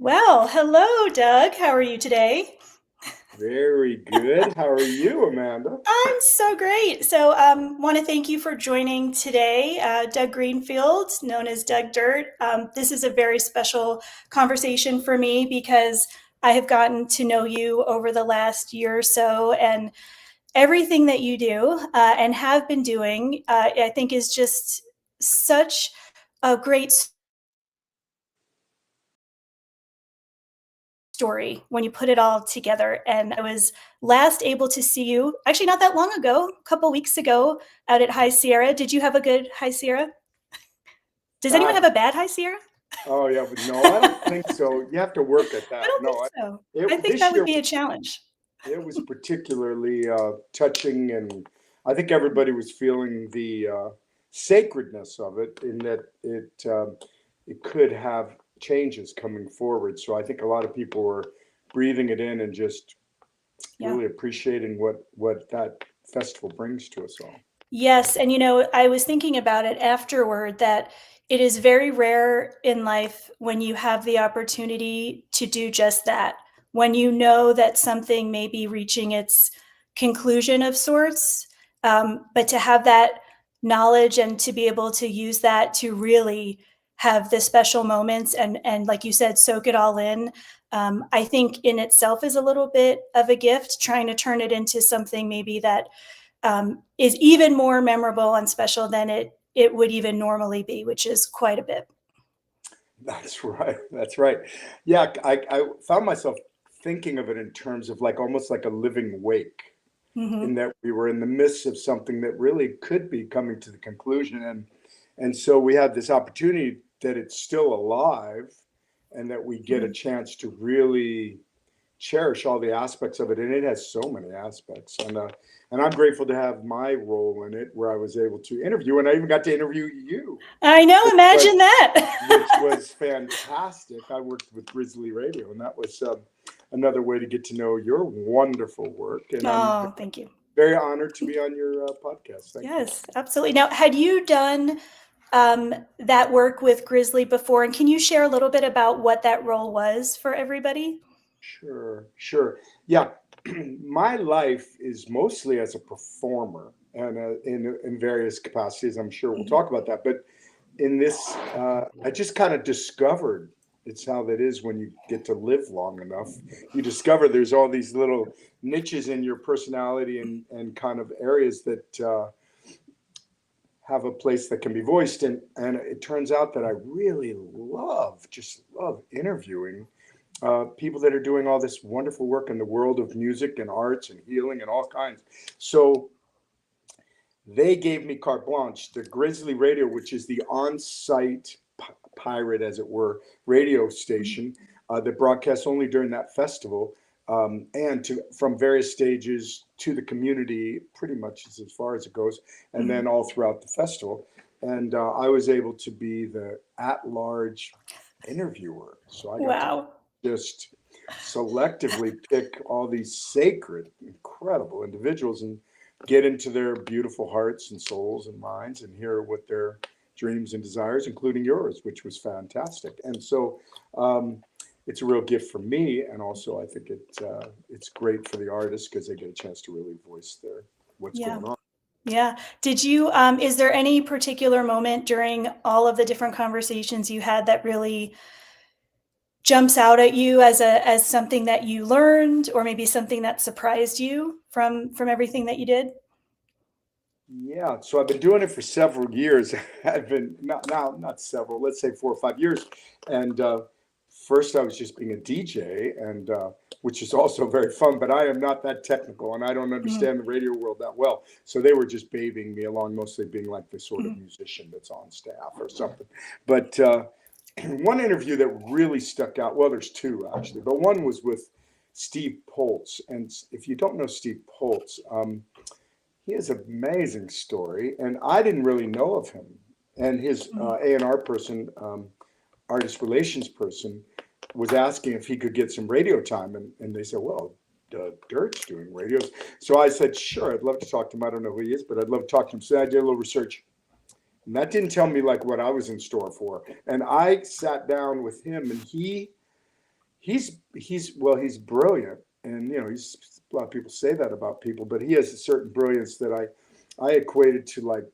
Well, hello, Doug. How are you today? Very good. How are you, Amanda? I'm so great. So, want to thank you for joining today, Doug Greenfield, known as Doug Dirt. This is a very special conversation for me because I have gotten to know you over the last year or so, and everything that you do and have been doing, I think, is just such a great story when you put it all together. And I was last able to see you actually not that long ago, a couple weeks ago, out at High Sierra. Did you have a good High Sierra? Does anyone have Ah, a bad High Sierra? oh yeah, but no, I don't think so. You have to work at I that. don't think No, so. I it think this that would year be a challenge. it was particularly touching, and I think everybody was feeling the sacredness of it, in that it could have changes coming forward. So I think a lot of people were breathing it in and just Yeah. really appreciating what that festival brings to us all. Yes, and I was thinking about it afterward that it is very rare in life when you have the opportunity to do just that. When you know that something may be reaching its conclusion of sorts, but to have that knowledge and to be able to use that to really have the special moments and like you said, soak it all in. I think in itself is a little bit of a gift, trying to turn it into something maybe that is even more memorable and special than it would even normally be, which is quite a bit. That's right. That's right. Yeah, I found myself thinking of it in terms of like almost like a living wake, in Hmm. that we were in the midst of something that really could be coming to the conclusion, and so we have this opportunity that it's still alive, and that we get a Hmm. chance to really cherish all the aspects of it, and it has so many aspects, and I'm grateful to have my role in it, where I was able to interview, and I even got to interview you, I know. which Imagine was which that. was fantastic. I worked with Grizzly Radio, and that was another way to get to know your wonderful work. And I'm Oh, thank you. very honored to be on your podcast. Thank you. Yes, absolutely. Now, had you done that work with Grizzly before, and can you share a little bit about what that role was for everybody? Sure, sure. Yeah, my life is mostly as a performer, and in various capacities. I'm sure we'll Mhm. talk about that. But in this, I just kind of discovered it's how that is when you get to live long enough. You discover there's all these little niches in your personality, and kind of areas that have a place that can be voiced. And it turns out that I really just love interviewing people that are doing all this wonderful work in the world of music and arts and healing and all kinds. So they gave me carte blanche. The Grizzly Radio, which is the on-site pirate, as it were, radio station that broadcasts only during that festival, and to from various stages to the community, pretty much as far as it goes, and then Mhm. all throughout the festival. And I was able to be the at-large interviewer, so I got to Wow. just selectively pick all these sacred, incredible individuals and get into their beautiful hearts and souls and minds, and hear what their dreams and desires, including yours, which was fantastic. And so it's a real gift for me, and also I think it's great for the artists because they get a chance to really voice their what's Yeah. going on. Yeah. Did you, is there any particular moment during all of the different conversations you had that really jumps out at you as something that you learned or maybe something that surprised you from everything that you did? Yeah, so I've been doing it for several years. I've been not several, let's say 4 or 5 years. And first, I was just being a DJ, and which is also very fun. But I am not that technical, and I don't Mhm. understand the radio world that well. So they were just babying me along, mostly being like the sort of Mhm. musician that's on staff or something. But one interview that really stuck out. Well, there's two actually, but one was with Steve Poltz. And if you don't know Steve Poltz, he has an amazing story, and I didn't really know of him. And his Mhm. A&R person, artist relations person, was asking if he could get some radio time, and they said, "Well, Dirt's doing radios." So I said, "Sure, I'd love to talk to him. I don't know who he is, but I'd love to talk to him." So I did a little research, and that didn't tell me like what I was in store for. And I sat down with him, and he he's brilliant, and he's a lot of people say that about people, but he has a certain brilliance that I equated to like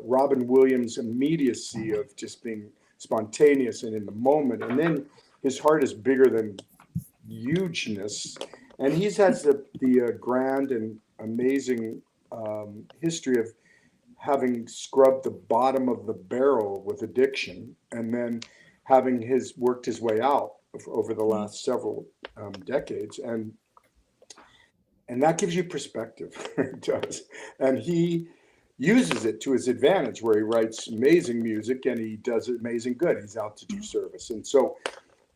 Robin Williams' immediacy of just being spontaneous and in the moment, and then his heart is bigger than hugeness, and he's has the grand and amazing history of having scrubbed the bottom of the barrel with addiction, and then having his worked his way out over the last several decades, and that gives you perspective. It does, and he uses it to his advantage, where he writes amazing music and he does it amazing good. He's out to do service, and so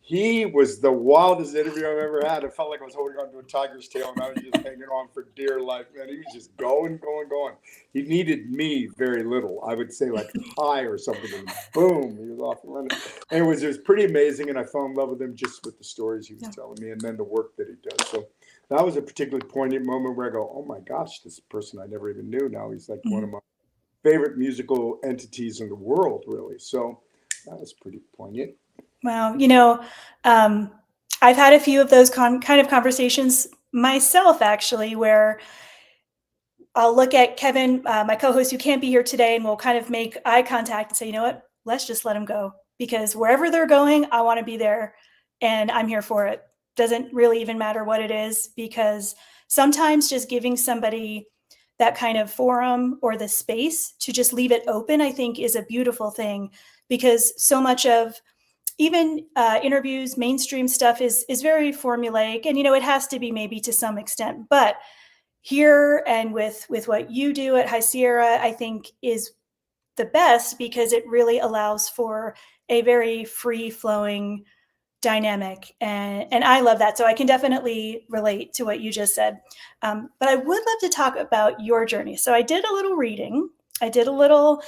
he was the wildest interview I've ever had. It felt like I was holding on to a tiger's tail and I was just hanging on for dear life. Man, he was just going, going, going. He needed me very little. I would say like hi or something, and boom, he was off and running. And it was pretty amazing, and I fell in love with him just with the stories he was telling me, and then the work that he does. So that was a particularly poignant moment where I go, oh my gosh, this person I never even knew. Now he's like one of my favorite musical entities in the world, really. So that was pretty poignant. Wow. I've had a few of those kind of conversations myself, actually, where I'll look at Kevin, my co-host, who can't be here today, and we'll kind of make eye contact and say, you know what, let's just let them go, because wherever they're going, I want to be there and I'm here for it. Doesn't really even matter what it is, because sometimes just giving somebody that kind of forum or the space to just leave it open, I think, is a beautiful thing, because so much of even interviews, mainstream stuff is very formulaic, and it has to be maybe to some extent. But here and with what you do at High Sierra, I think is the best, because it really allows for a very free flowing dynamic, and I love that. So I can definitely relate to what you just said. But I would love to talk about your journey. So I did a little reading. I did a little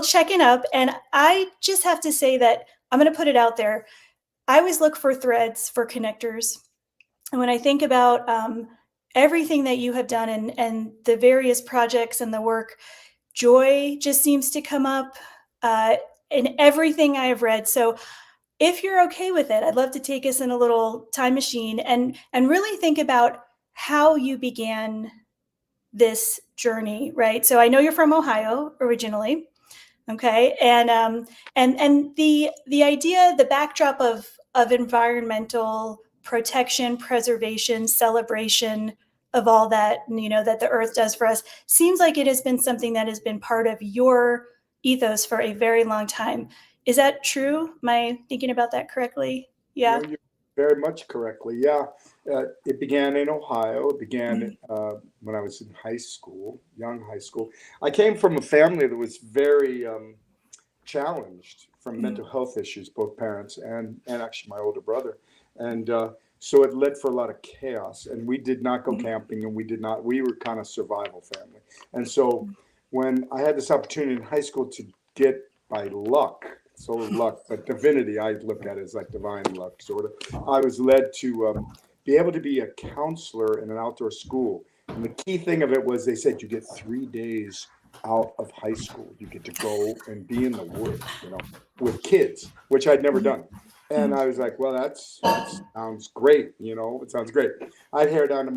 checking up, and I just have to say that I'm going to put it out there. I always look for threads, for connectors. And when I think about everything that you have done, and the various projects and the work, joy just seems to come up in everything I have read. So if you're okay with it, I'd love to take us in a little time machine and really think about how you began this journey, right? So I know you're from Ohio originally. Okay. And the idea, the backdrop of environmental protection, preservation, celebration of all that, that the earth does for us, seems like it has been something that has been part of your ethos for a very long time. Is that true? Am I thinking about that correctly? Yeah. No, you're very much correctly. Yeah. It began in Ohio. It began when I was in high school, young high school. I came from a family that was very challenged from mental health issues, both parents and actually my older brother. And so it led for a lot of chaos. And we did not go camping, and we were kind of survival family. And so when I had this opportunity in high school to get, by luck, sort of luck, but divinity, I look at it as like divine luck, sort of. I was led to be able to be a counselor in an outdoor school. And the key thing of it was, they said you get 3 days out of high school. You get to go and be in the woods, with kids, which I'd never done. And I was like, well, that sounds great. It sounds great. I had hair down to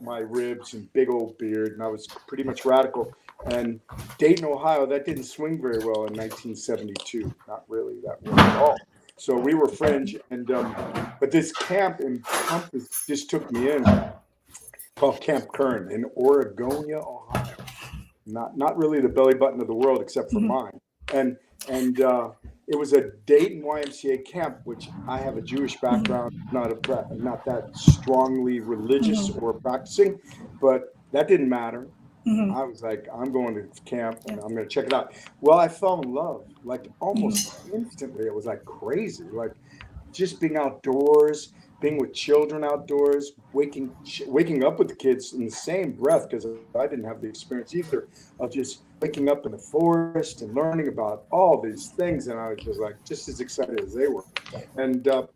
my ribs and big old beard, and I was pretty much radical. And Dayton, Ohio, that didn't swing very well in 1972. Not really that well at all. So we were fringe, and but this camp in Compass just took me in, called Camp Kern in Oregonia, Ohio. Not really the belly button of the world, except for mine. And it was a Dayton YMCA camp, which I have a Jewish background, not that strongly religious or practicing, but that didn't matter. I was like, I'm going to camp and I'm going to check it out. Well, I fell in love, like almost instantly. It was like crazy, like just being outdoors, being with children outdoors, waking up with the kids in the same breath, because I didn't have the experience either of just waking up in the forest and learning about all these things. And I was just like, just as excited as they were. And so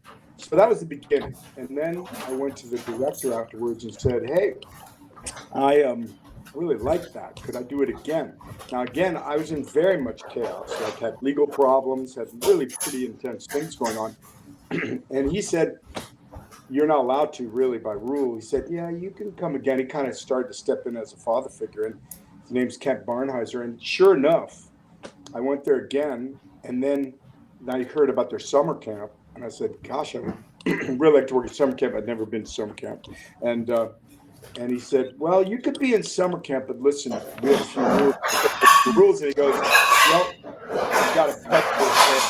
that was the beginning. And then I went to the director afterwards and said, hey, I really like that. Could I do it again? Now, again, I was in very much chaos. Like, had legal problems, had really pretty intense things going on. And he said, you're not allowed to really by rule. He said, yeah, you can come again. He kind of started to step in as a father figure, and his name's Kent Barnheiser. And sure enough, I went there again, and then I heard about their summer camp, and I said, gosh, I would really like to work at summer camp. I'd never been to summer camp, and and he said, well, you could be in summer camp, but listen, we have a few rules. I said, what's the rules? And he goes, well, you got to cut your hair.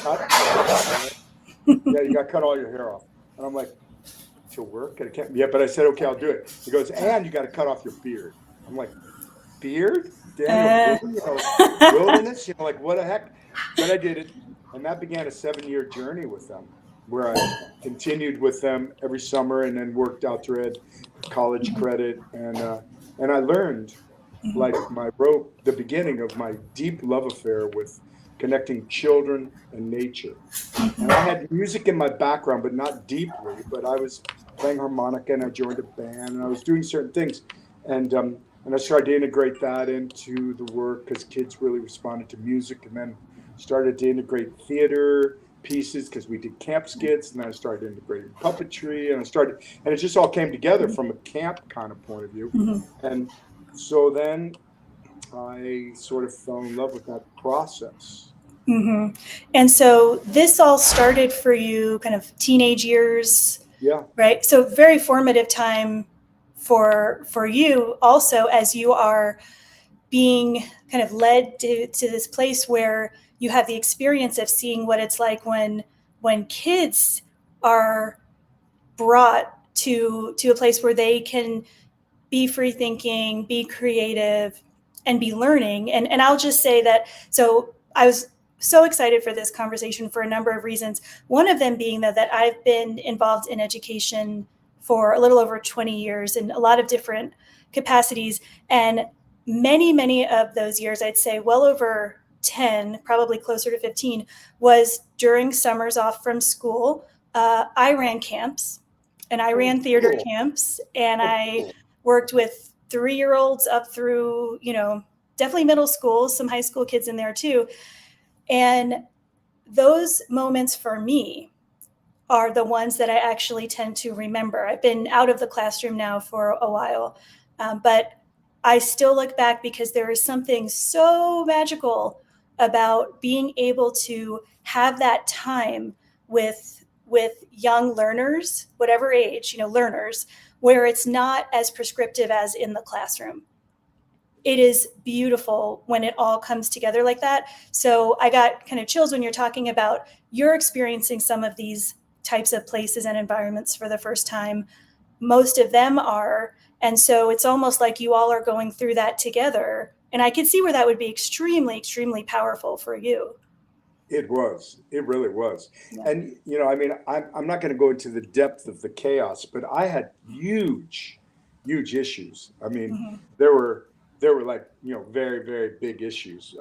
Cut your hair. Yeah, you got to cut all your hair off. And I'm like, to work at a camp? Yeah, but I said, okay, I'll do it. He goes, and you got to cut off your beard. I'm like, beard? Daniel Uh, Boone, wilderness? Like, what the heck? But I did it. And that began a 7-year journey with them, where I continued with them every summer and then worked out to ed college credit. And I learned, like, the beginning of my deep love affair with connecting children and nature. And I had music in my background, but not deeply. But I was playing harmonica, and I joined a band, and I was doing certain things, and I started to integrate that into the work because kids really responded to music, and then started to integrate theater pieces because we did camp skits, and then I started integrating puppetry, and it just all came together from a camp kind of point of view, and so then I sort of fell in love with that process. And so this all started for you kind of teenage years, Yeah. right? So very formative time for you also, as you are being kind of led to this place where you have the experience of seeing what it's like when kids are brought to a place where they can be free thinking, be creative, and be learning. And I'll just say that, so I was so excited for this conversation for a number of reasons. One of them being that I've been involved in education for a little over 20 years in a lot of different capacities. And many of those years, I'd say well over 10, probably closer to 15, was during summers off from school. I ran camps, and I ran theater Cool. camps, and Oh, I cool. worked with 3-year-olds up through, definitely middle school, some high school kids in there too. And those moments for me are the ones that I actually tend to remember. I've been out of the classroom now for a while, but I still look back because there is something so magical about being able to have that time with young learners, whatever age, learners, where it's not as prescriptive as in the classroom. It is beautiful when it all comes together like that. So I got kind of chills when you're talking about you're experiencing some of these types of places and environments for the first time. Most of them are. And so it's almost like you all are going through that together. And I could see where that would be extremely powerful for you. It was. It really was. Yeah. And, I mean, I'm not going to go into the depth of the chaos, but I had huge issues. I mean, Mm-hmm. there were like, very big issues.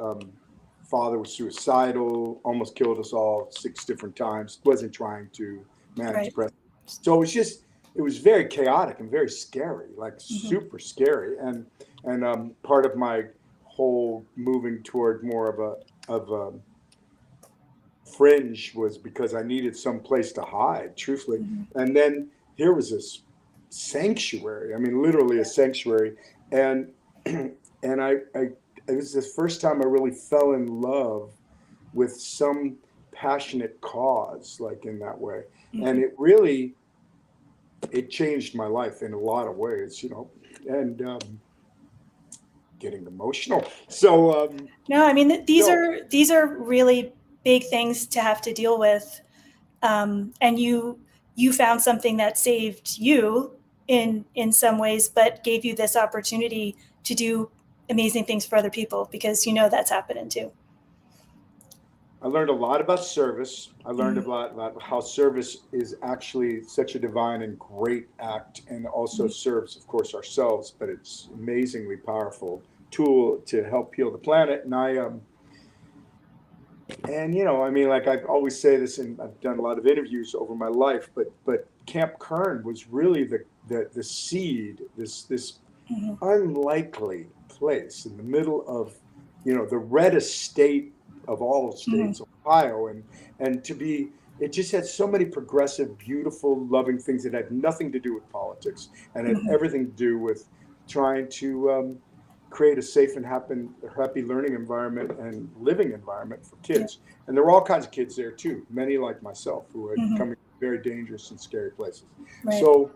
Father was suicidal, almost killed us all 6 different times, wasn't trying to manage Right. depression. So it was very chaotic and very scary, like Mm-hmm. super scary. And part of my whole moving toward more of a fringe was because I needed some place to hide, truthfully. Mm-hmm. And then here was this sanctuary. I mean, literally a sanctuary. And and it was the first time I really fell in love with some passionate cause, like in that way. And it changed my life in a lot of ways, and getting emotional. So No, I mean no, these are really big things to have to deal with, and you found something that saved you in some ways, but gave you this opportunity to do amazing things for other people because that's happening too. I learned a lot about service. I learned Mm-hmm. a lot about how service is actually such a divine and great act, and also serves, of course, ourselves. But it's amazingly powerful tool to help heal the planet. And I mean, like I always say this, and I've done a lot of interviews over my life. But Camp Kern was really the seed. This Mm-hmm. unlikely place in the middle of, the reddest state of all Mm-hmm. states, Ohio, and to be it just had so many progressive, beautiful, loving things that had nothing to do with politics and had Mhm. everything to do with trying to create a safe and happy learning environment and living environment for Yeah. kids. And there were all kinds of kids there too, many like myself who had Mhm. come from very dangerous and scary places. Right. So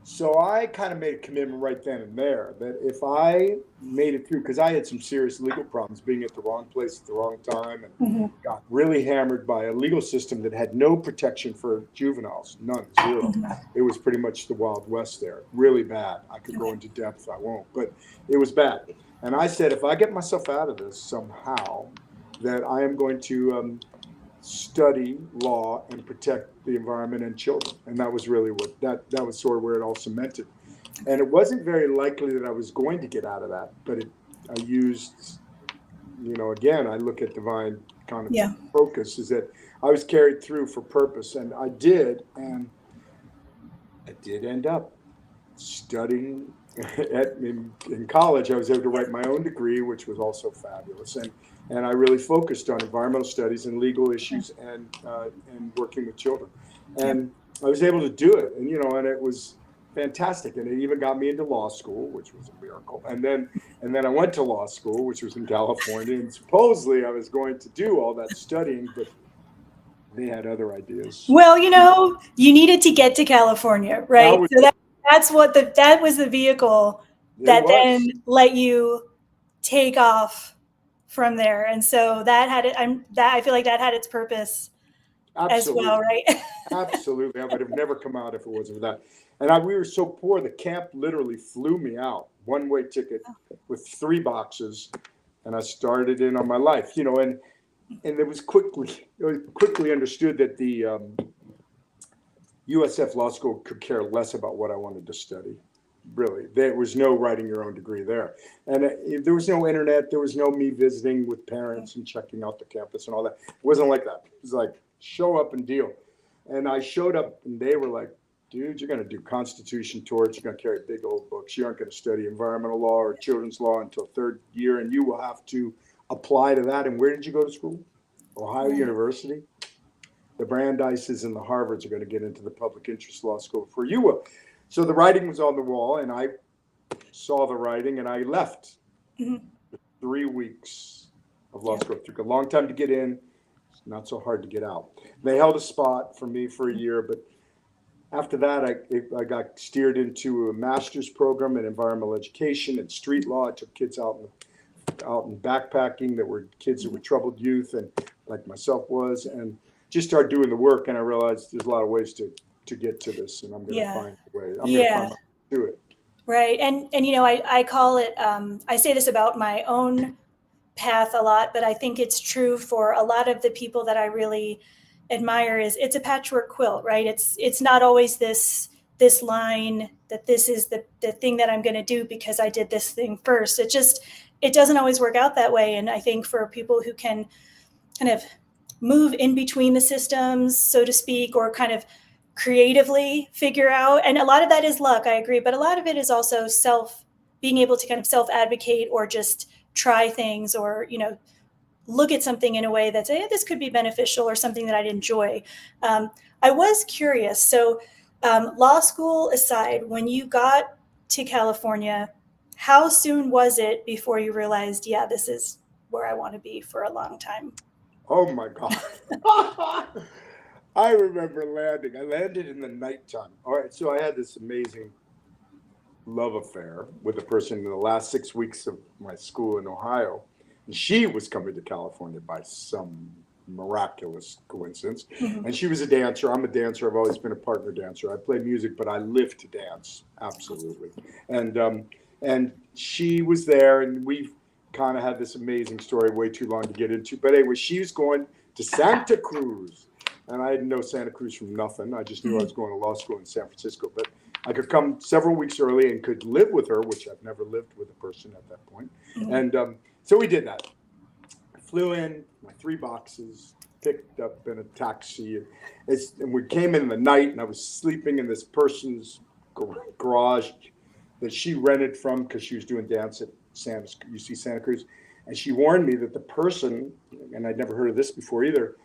so I kind of made a commitment right then and there that if I made it through, because I had some serious legal problems being at the wrong place at the wrong time and Mhm. got really hammered by a legal system that had no protection for juveniles, none, zero. Mhm. It was pretty much the Wild West there, really bad. I could go Okay. into depth, I won't, but it was bad. And I said, if I get myself out of this somehow, that I am going to study law and protect the environment and children. And that was really what that was sort of where it all cemented. And it wasn't very likely that I was going to get out of that, but I used, again, I look at divine kind of Yeah. focus is that I was carried through for purpose, and I did, and I did end up studying in college. I was able to write my own degree, which was also fabulous, and I really focused on environmental studies and legal Yeah. issues and working with children, Yeah. and I was able to do it, and it was fantastic, and it even got me into law school, which was a miracle, and then I went to law school, which was in California, and supposedly I was going to do all that studying, but they had other ideas. Well, you needed to get to California, That right? was So that was the vehicle it that was then let you take off from there. And so that had it. I feel like that had its purpose as well, absolutely. right? Absolutely, I would have never come out if it wasn't for that. And we were so poor, the camp literally flew me out, one-way ticket with 3 boxes, and I started in on my life. And it was quickly understood that the USF Law School could care less about what I wanted to study. Really, there was no writing your own degree there, and there was no internet. There was no me visiting with parents and checking out the campus and all that. It wasn't like that. It was like show up and deal. And I showed up, and they were like, "Dude, you're going to do Constitution torts. You're going to carry big old books. You aren't going to study environmental law or children's law until third year, and you will have to apply to that." And where did you go to school? Ohio Right. University. The Brandeis's and the Harvards are going to get into the public interest law school before you will. So the writing was on the wall, and I saw the writing, and I left. Mhm. 3 weeks of law Yeah. school. It took a long time to get in. It's not so hard to get out. They held a spot for me for a year, but after that, I got steered into a master's program in environmental education and street law. I took kids out in backpacking that were kids that were troubled youth and like myself was, and just started doing the work. And I realized there's a lot of ways to get to this, and I'm going to Yeah. find a way. I'm going to Yeah. find a way to do it. Right. And I call it. I say this about my own path a lot, but I think it's true for a lot of the people that I really admire. Is it's a patchwork quilt, right? It's not always this line that this is the thing that I'm going to do because I did this thing first. It doesn't always work out that way. And I think for people who can kind of move in between the systems, so to speak, or kind of creatively figure out, and a lot of that is luck, I agree, but a lot of it is also being able to kind of self advocate or just try things, or look at something in a way that's, hey, this could be beneficial or something that I'd enjoy. um, I was curious, so law school aside, when you got to California, how soon was it before you realized, yeah, this is where I want to be for a long time? Oh my God. I remember landing. I landed in the nighttime. All right. So I had this amazing love affair with a person in the last 6 weeks of my school in Ohio. And she was coming to California by some miraculous coincidence. Mhm. And she was a dancer. I'm a dancer. I've always been a partner dancer. I play music, but I live to dance. Absolutely. And she was there, and we kind of had this amazing story, way too long to get into. But anyway, she was going to Santa Cruz. And I didn't know Santa Cruz from nothing. I just knew I was going to law school in San Francisco. But I could come several weeks early and could live with her, which I've never lived with a person at that point. Mhm. And so we did that. I flew in, my 3 boxes, picked up in a taxi. And we came in the night, and I was sleeping in this person's garage that she rented from because she was doing dance at Santa Cruz. And she warned me that the person, and I'd never heard of this before either,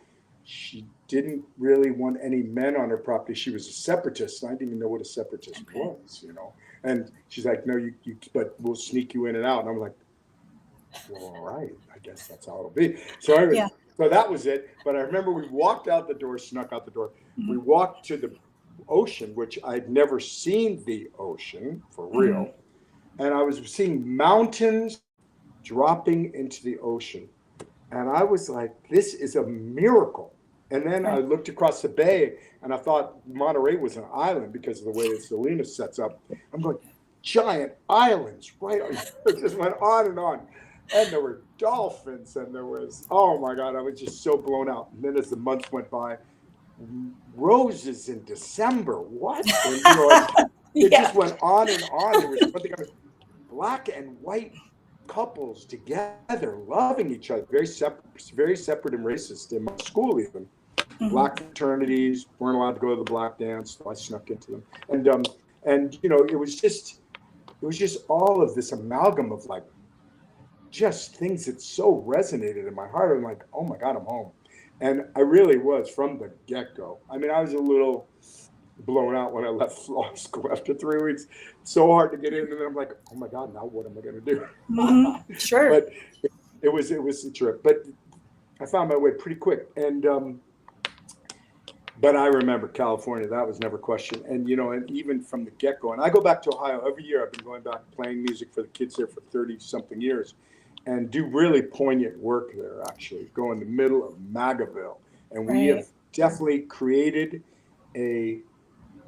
she didn't really want any men on her property. She was a separatist, and I didn't even know what a separatist Okay. was, And she's like, no, but we'll sneak you in and out. And I'm like, well, all right, I guess that's how it'll be. So anyway, Yeah. so that was it. But I remember we walked out the door, snuck out the door. We Mhm. walked to the ocean, which I'd never seen the ocean for Mhm. real. And I was seeing mountains dropping into the ocean. And I was like, this is a miracle. And then I Right. looked across the bay and I thought Monterey was an island because of the way Salinas sets up. I'm going, giant islands, right? It just went on and on. And there were dolphins and there was, oh my God, I was just so blown out. And then as the months went by, roses in December, what? And, it just Yeah. went on and on. There was one thing, black and white couples together, loving each other, very separate and racist in my school even. Mhm. Black fraternities weren't allowed to go to the black dance, so I snuck into them. And it was just all of this amalgam of like just things that so resonated in my heart. I'm like, oh my God, I'm home. And I really was from the get-go. I mean, I was a little blown out when I left law school after 3 weeks. So hard to get in, and then I'm like, oh my God, now what am I going to do? Mhm. Sure. But it was a trip. But I found my way pretty quick, and but I remember California. That was never questioned, and even from the get go. And I go back to Ohio every year. I've been going back playing music for the kids there for 30 something years, and do really poignant work there. Actually, go in the middle of Magaville, and we have Right. definitely created a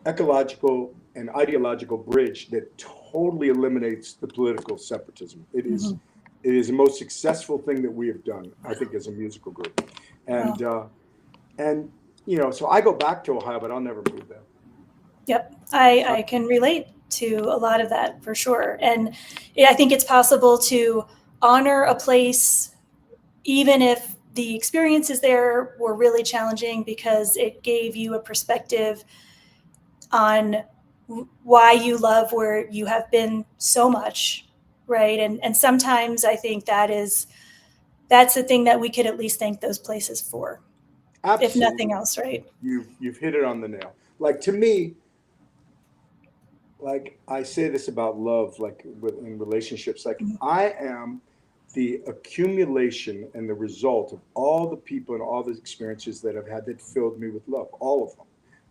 ecological and ideological bridge that totally eliminates the political separatism. It is Mhm. it is the most successful thing that we have done, I think, as a musical group. Wow. And so I go back to Ohio, but I'll never move there. Yep. I can relate to a lot of that for sure. And I think it's possible to honor a place even if the experiences there were really challenging because it gave you a perspective on why you love where you have been so much, right? And sometimes I think that's the thing that we could at least thank those places for, if nothing Absolutely, else, right? you've hit it on the nail. Like to me, like I say this about love, like in relationships, like Mhm. I am the accumulation and the result of all the people and all the experiences that I've had that filled me with love, all of them.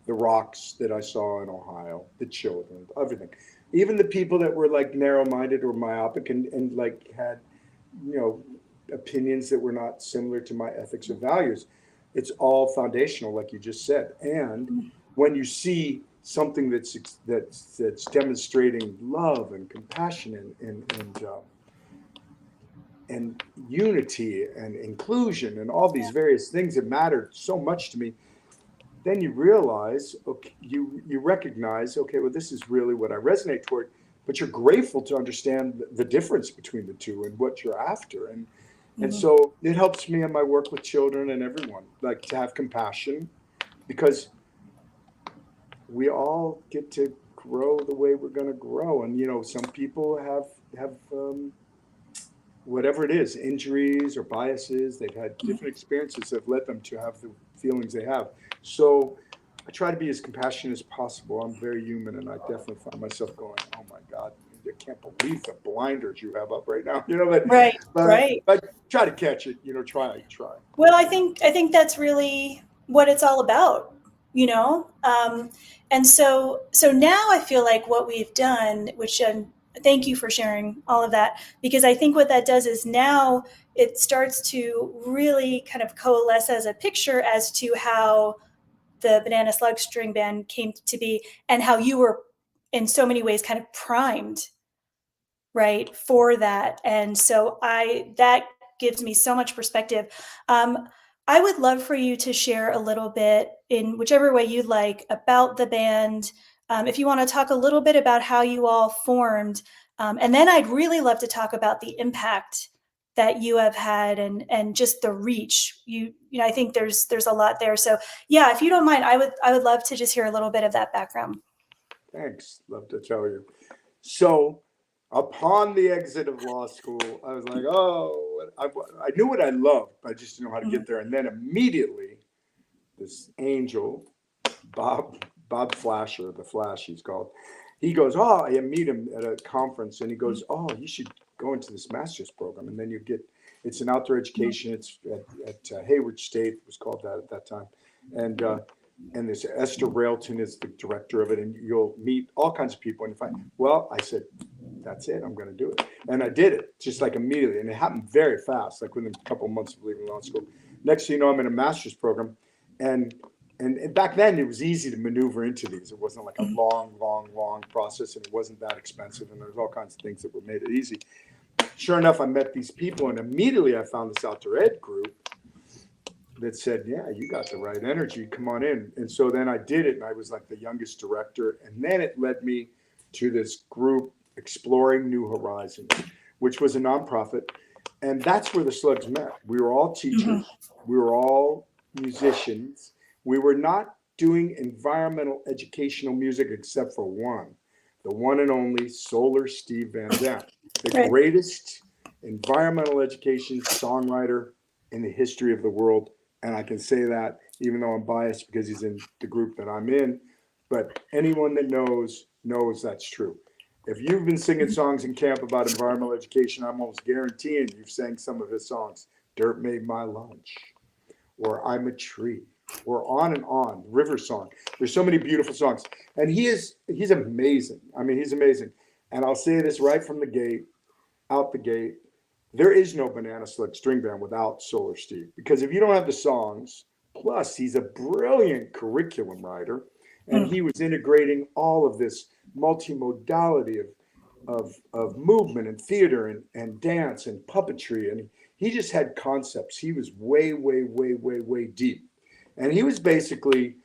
The rocks that I saw in Ohio, the children, everything. Even the people that were like narrow minded or myopic and like had, you know, opinions that were not similar to my ethics or values. It's all foundational, like you just said. And when you see something that's demonstrating love and compassion and unity and inclusion and all these Yeah. various things that mattered so much to me, then you realize, okay, you recognize, okay, well, this is really what I resonate toward. But you're grateful to understand the difference between the two and what you're after. And Mhm. so it helps me in my work with children and everyone, like to have compassion, because we all get to grow the way we're going to grow. And some people have whatever it is, injuries or biases. They've had Mhm. different experiences that have led them to have the feelings they have. So I try to be as compassionate as possible. I'm very human, and I definitely find myself going, "Oh my God, I can't believe the blinders you have up right now." But Right, but right. but try to catch it. Try. Well, I think that's really what it's all about, you know. And so now I feel like what we've done, which thank you for sharing all of that, because I think what that does is now it starts to really kind of coalesce as a picture as to how the Banana Slug String Band came to be, and how you were in so many ways kind of primed, right, for that. And so I that gives me so much perspective. um, I would love for you to share a little bit in whichever way you'd like about the band. If you want to talk a little bit about how you all formed, and then I'd really love to talk about the impact that you have had and just the reach. I think there's a lot there. So yeah, if you don't mind, I would love to just hear a little bit of that background. Thanks. Love to tell you. So, upon the exit of law school, I was like, oh, I knew what I loved, but I just didn't know how to Mhm. get there. And then immediately, this angel, Bob Flasher, the Flash he's called. He goes, oh, I meet him at a conference, and he goes, oh, you should go into this master's program, and then you get, it's an outdoor education. It's at Hayward State, it was called that at that time, and this Esther Railton is the director of it, and you'll meet all kinds of people. And if well, I said, that's it, I'm going to do it, and I did it just like immediately, and it happened very fast, like within a couple of months of leaving law school. Next thing you know, I'm in a master's program, and back then it was easy to maneuver into these. It wasn't like a long process, and it wasn't that expensive, and there was all kinds of things that would made it easy. Sure enough, I met these people, and immediately I found this outdoor ed group that said, yeah, you got the right energy, come on in. And so then I did it, and I was like the youngest director, and then it led me to this group, Exploring New Horizons, which was a nonprofit, and that's where the Slugs met. We were all teachers, we were all musicians. We were not doing environmental educational music except for one, the one and only Solar Steve Van Zandt, the greatest environmental education songwriter in the history of the world. And I can say that even though I'm biased because he's in the group that I'm in, but anyone that knows that's true. If you've been singing songs in camp about environmental education, I'm almost guaranteeing you've sang some of his songs. Dirt Made My Lunch, or I'm a Tree, or on and on, River Song. There's so many beautiful songs. And he's amazing. I mean, he's amazing. And I'll say this right from the gate, out the gate, there is no Banana Slug String Band without Solar Steve. Because if you don't have the songs, plus he's a brilliant curriculum writer, and he was integrating all of this multimodality of movement and theater and dance and puppetry. And he just had concepts. He was way deep. And he was basically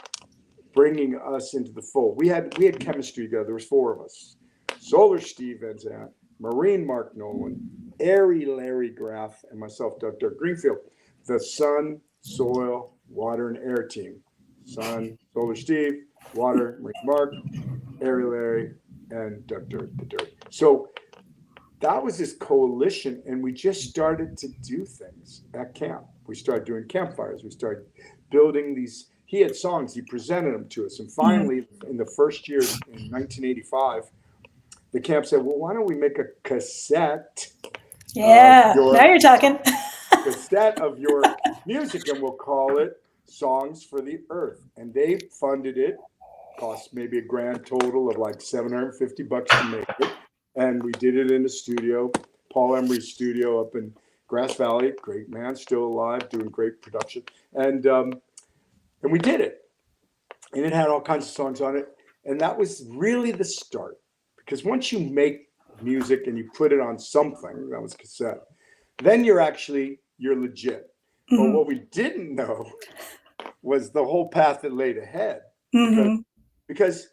bringing us into the fold. We had chemistry together. There was four of us: Solar Steve Van Zandt, Marine Mark Nolan, Airy Larry Graff, and myself, Dr. Greenfield. The Sun, Soil, Water, and Air team. Sun, Solar Steve, Water, Marine Mark, Airy Larry, and Dr. The Dirt. So that was this coalition, and we just started to do things at camp. We started doing campfires. We started building these. He had songs. He presented them to us. And finally, in the first year in 1985, the camp said, well, why don't we make a cassette? Yeah, now you're talking. Cassette of your music, and we'll call it Songs for the Earth. And they funded it. Cost maybe a grand total of like $750 to make it. And we did it in the studio, Paul Emery's studio up in Grass Valley. Great man, still alive, doing great production. And we did it. And it had all kinds of songs on it. And that was really the start. Because once you make music and you put it on something, that was cassette, then you're legit. But what we didn't know was the whole path that laid ahead. Because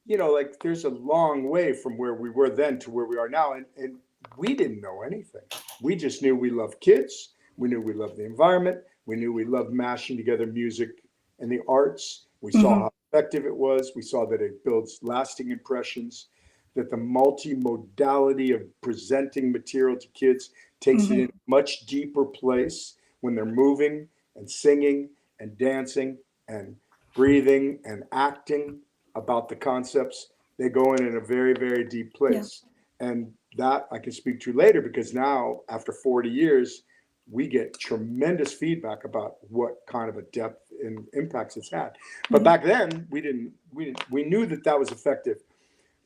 like there's a long way from where we were then to where we are now. And we didn't know anything. We just knew we loved kids. We knew we loved the environment. We knew we loved mashing together music and the arts. We saw how effective it was. We saw that it builds lasting impressions, that the multimodality of presenting material to kids takes it in a much deeper place when they're moving and singing and dancing and breathing and acting about the concepts. They go in a very, very deep place. And that I can speak to later, because now after 40 years, we get tremendous feedback about what kind of a depth and impacts it's had. But back then we knew that was effective,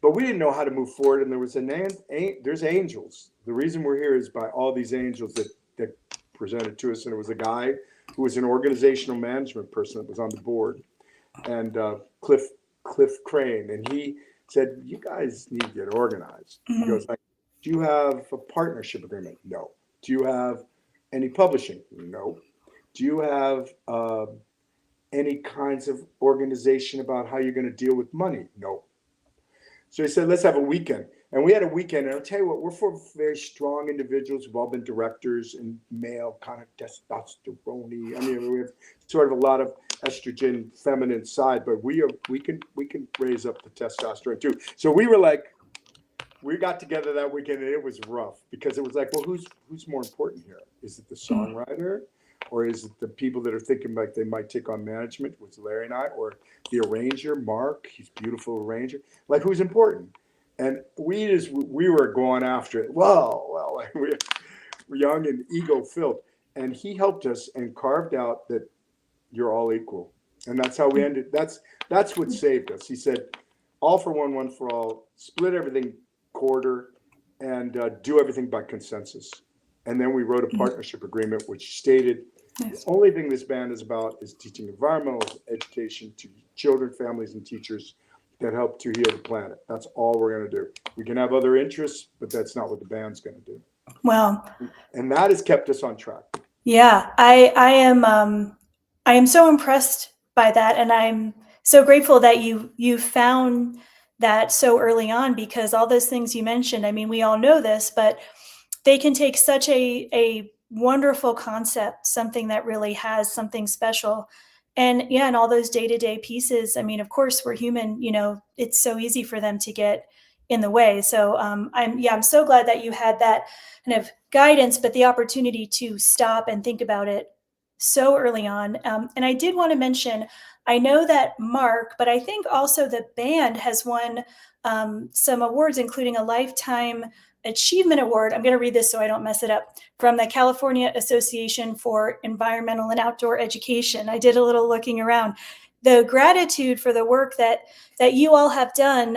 but we didn't know how to move forward. And there was there's angels. The reason we're here is by all these angels that presented to us. And it was a guy who was an organizational management person that was on the board, and Cliff Crane. And he said, you guys need to get organized. He goes, do you have a partnership agreement? No. Do you have any publishing? No. Do you have any kinds of organization about how you're going to deal with money? No. So he said, let's have a weekend. And we had a weekend. And I'll tell you what, we're four very strong individuals. We've all been directors and male kind of testosterone. I mean, we have sort of a lot of estrogen, feminine side, but we can raise up the testosterone too. So we got together that weekend, and it was rough, because it was like, well, who's more important here? Is it the songwriter, or is it the people that are thinking like they might take on management, which Larry and I, or the arranger, Mark, he's a beautiful arranger, like who's important? And we were going after it. Well, like we're young and ego filled. And he helped us and carved out that you're all equal. And that's how we ended. That's what saved us. He said, all for one, one for all, split everything quarter, and do everything by consensus. And then we wrote a partnership agreement which stated the only thing this band is about is teaching environmental education to children, families, and teachers that help to heal the planet. That's all we're going to do. We can have other interests, but that's not what the band's going to do. Well, and that has kept us on track. Yeah, I am so impressed by that, and I'm so grateful that you found that so early on, because all those things you mentioned, I mean, we all know this, but they can take such a wonderful concept, something that really has something special. And yeah, and all those day-to-day pieces, I mean, of course we're human, it's so easy for them to get in the way. So I'm so glad that you had that kind of guidance, but the opportunity to stop and think about it so early on. And I did want to mention, I know that Mark, but I think also the band has won some awards, including a Lifetime Achievement Award. I'm going to read this so I don't mess it up. From the California Association for Environmental and Outdoor Education. I did a little looking around. The gratitude for the work that you all have done,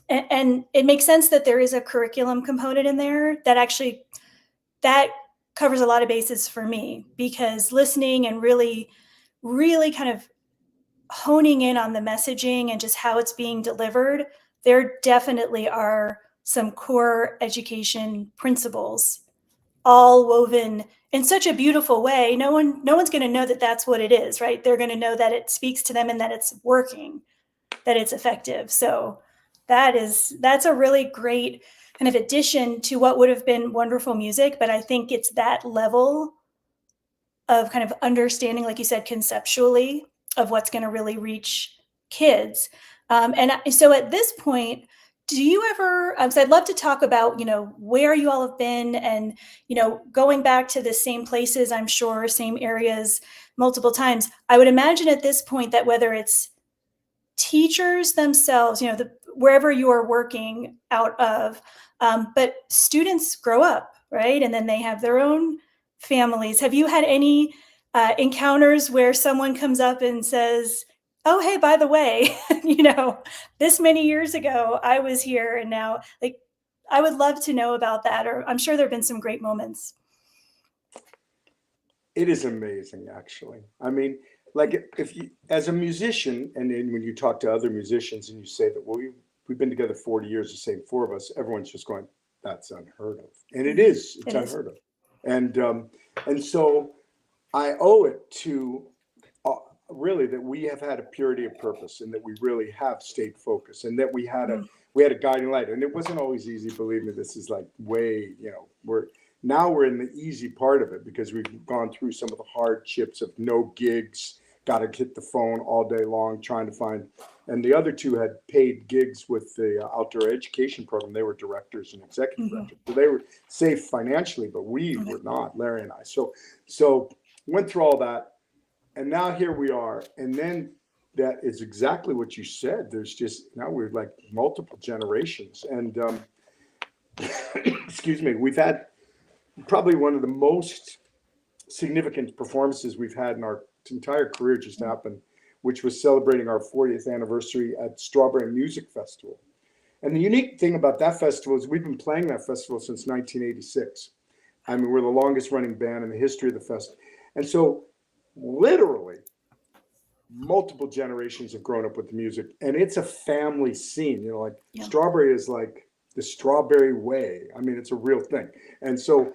and it makes sense that there is a curriculum component in there that covers a lot of bases for me, because listening and really, really kind of honing in on the messaging and just how it's being delivered, there definitely are some core education principles all woven in such a beautiful way. No one's going to know that that's what it is, right? They're going to know that it speaks to them and that it's working, that it's effective. So that's a really great kind of addition to what would have been wonderful music. But I think it's that level of kind of understanding, like you said, conceptually, of what's going to really reach kids. And so at this point, do you ever, so I'd love to talk about, where you all have been and, going back to the same places, I'm sure, same areas multiple times. I would imagine at this point that whether it's teachers themselves, wherever you are working out of, but students grow up, right? And then they have their own families. Have you had any encounters where someone comes up and says, oh, hey, by the way, this many years ago, I was here, and now, like, I would love to know about that, or I'm sure there have been some great moments. It is amazing, actually. I mean, like if you, as a musician, and then when you talk to other musicians and you say that, well, we've been together 40 years, the same four of us, everyone's just going, that's unheard of. And it is, it's unheard of. And so I owe it to really that we have had a purity of purpose, and that we really have stayed focused, and that we had a guiding light. And it wasn't always easy. Believe me, this is like way, we're in the easy part of it, because we've gone through some of the hardships of no gigs, got to hit the phone all day long trying to find. And the other two had paid gigs with the outdoor education program. They were directors and executive directors, so they were safe financially, but we were not, Larry and I. So went through all that. And now here we are. And then that is exactly what you said. There's just, now we're like multiple generations. And excuse me, we've had probably one of the most significant performances we've had in our entire career just happened, which was celebrating our 40th anniversary at Strawberry Music Festival. And the unique thing about that festival is we've been playing that festival since 1986. I mean, we're the longest running band in the history of the festival. And so literally multiple generations have grown up with the music, and it's a family scene, Strawberry is like the Strawberry Way. I mean, it's a real thing. And so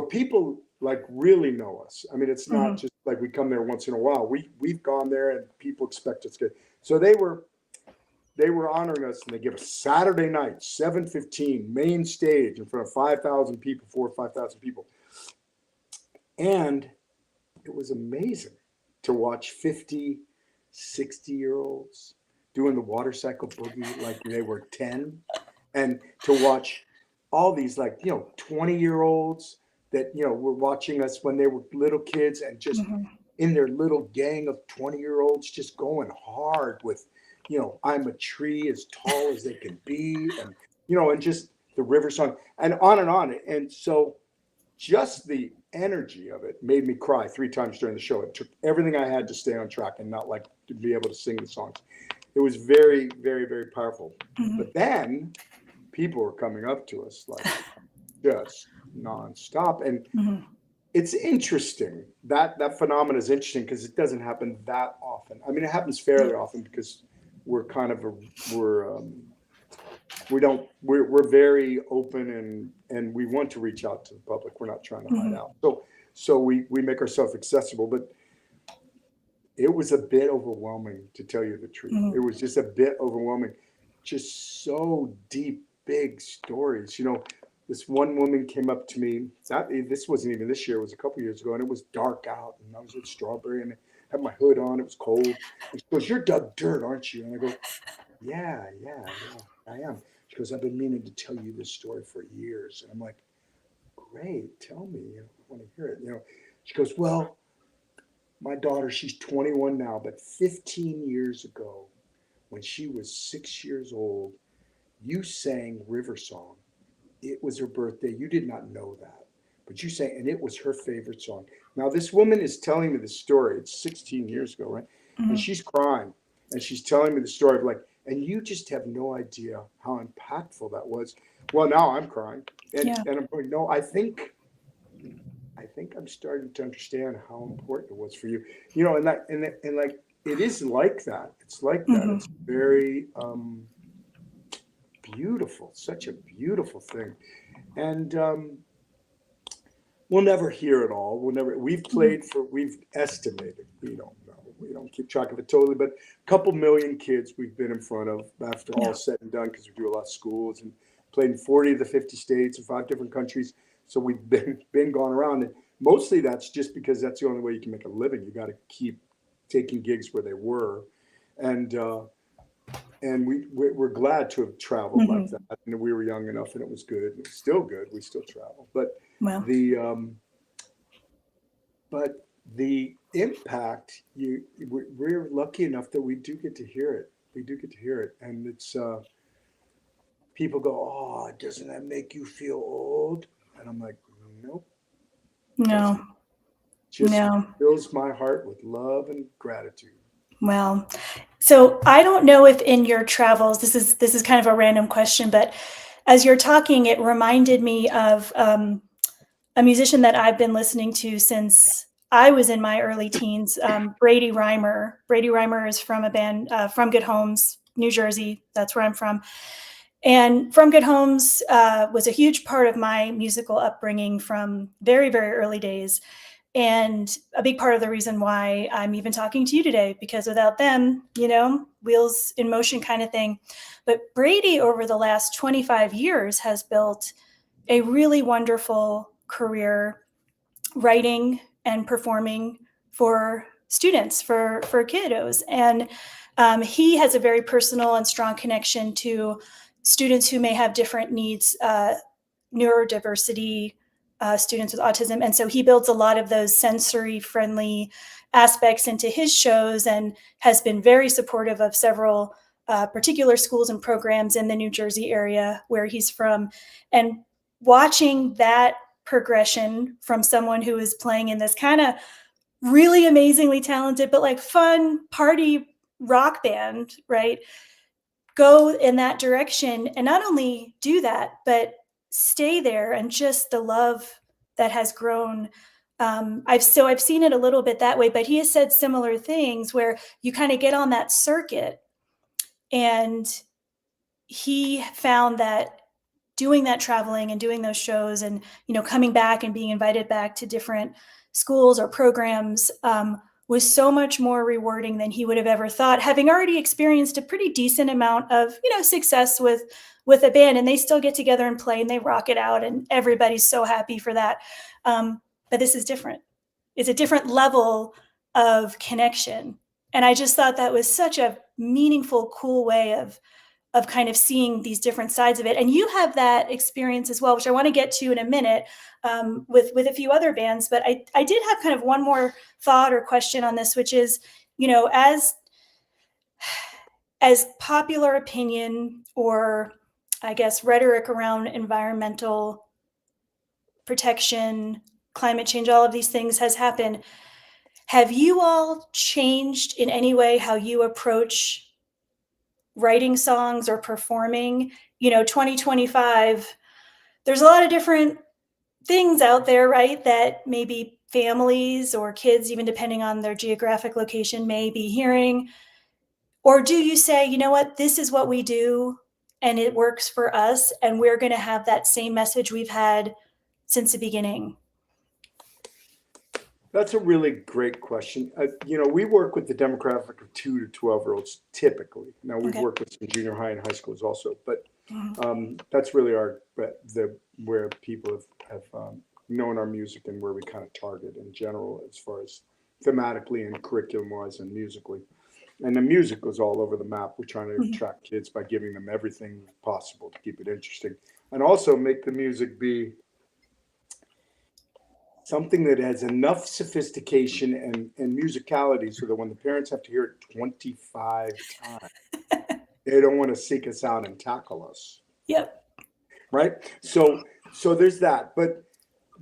people like really know us. I mean, it's not just like we come there once in a while. We've gone there and people expect us to. So they were honoring us, and they give us Saturday night, 7:15, main stage in front of 5,000 people, 4,000 or 5,000 people. And it was amazing to watch 50, 60-year-olds doing the water cycle boogie like they were 10, and to watch all these 20-year-olds that, were watching us when they were little kids and just Mhm. in their little gang of 20-year-olds just going hard with, I'm a tree as tall as they can be, and just the river song and on and on. And so just the energy of it made me cry 3 times during the show. It took everything I had to stay on track and not like to be able to sing the songs. It was very, very, very powerful. Mhm. But then people were coming up to us like just nonstop. And Mhm. it's interesting. That phenomenon is interesting because it doesn't happen that often. I mean, it happens fairly Yeah. often because we're kind of a, we don't we're very open and we want to reach out to the public. We're not trying to hide Mhm. out. So we make ourselves accessible, but it was a bit overwhelming, to tell you the truth. It Mhm. was just a bit overwhelming. Just so deep, big stories. This one woman came up to me. This wasn't even this year. It was a couple years ago, and it was dark out, and I was at Strawberry, and I had my hood on. It was cold. And she goes, "You're Doug Dirt, aren't you?" And I go, "Yeah, yeah, yeah, I am." She goes, "I've been meaning to tell you this story for years." And I'm like, "Great, tell me. I want to hear it." She goes, "Well, my daughter, she's 21 now, but 15 years ago, when she was 6 years old, you sang River Song. It was her birthday. You did not know that, but you sang, and it was her favorite song." Now, this woman is telling me the story. It's 16 years ago, right? And Mhm. she's crying, and she's telling me the story of like, and you just have no idea how impactful that was. Well, now I'm crying, and Yeah. and I'm going, no, I think I'm starting to understand how important it was for you. And like it is like that. It's like that. Mhm. It's very beautiful, such a beautiful thing. And we'll never hear it all. Mhm. We've estimated. We don't know. We don't keep track of it totally, but a couple million kids we've been in front of after all Yeah. said and done because we do a lot of schools and played in 40 of the 50 states and 5 different countries. So we've been going around, and mostly that's just because that's the only way you can make a living. You got to keep taking gigs where they were, and we're glad to have traveled like Mhm. that. And we were young enough, and it was good. And it's still good. We still travel, Well. the um, but the impact we're lucky enough that we do get to hear it. We do get to hear it, and it's people go, "Oh, doesn't that make you feel old?" And I'm like, "Nope, doesn't." No. Just No. fills my heart with love and gratitude. Well, so I don't know if in your travels, this is kind of a random question, but as you're talking, it reminded me of a musician that I've been listening to since I was in my early teens, Brady Reimer. Brady Reimer is from a band from Good Homes, New Jersey. That's where I'm from. And From Good Homes was a huge part of my musical upbringing from very, very early days. And a big part of the reason why I'm even talking to you today, because without them, wheels in motion kind of thing. But Brady, over the last 25 years, has built a really wonderful career writing and performing for students, for kiddos. And he has a very personal and strong connection to students who may have different needs, neurodiversity, students with autism. And so he builds a lot of those sensory friendly aspects into his shows and has been very supportive of several particular schools and programs in the New Jersey area where he's from. And watching that progression from someone who is playing in this kind of really amazingly talented, but like fun party rock band, right? Go in that direction and not only do that, but stay there and just the love that has grown. I've seen it a little bit that way, but he has said similar things where you kind of get on that circuit, and he found that doing that traveling and doing those shows and coming back and being invited back to different schools or programs was so much more rewarding than he would have ever thought, having already experienced a pretty decent amount of success with a band, and they still get together and play and they rock it out and everybody's so happy for that. But this is different. It's a different level of connection, and I just thought that was such a meaningful, cool way of kind of seeing these different sides of it. And you have that experience as well, which I want to get to in a minute, with a few other bands. But I did have kind of one more thought or question on this, which is, as popular opinion, or I guess rhetoric around environmental protection, climate change, all of these things has happened, have you all changed in any way how you approach writing songs or performing? 2025, there's a lot of different things out there, right, that maybe families or kids, even depending on their geographic location, may be hearing. Or do you say, you know what, this is what we do and it works for us, and we're going to have that same message we've had since the beginning? That's a really great question. We work with the demographic of 2 to 12-year-olds typically. Now, we've Okay. worked with some junior high and high schools also, but Mhm. that's really where people have known our music and where we kind of target in general as far as thematically and curriculum-wise and musically. And the music goes all over the map. We're trying to Mhm. attract kids by giving them everything possible to keep it interesting, and also make the music be something that has enough sophistication and musicality so that when the parents have to hear it 25 times, they don't want to seek us out and tackle us, Yep. right? So there's that. But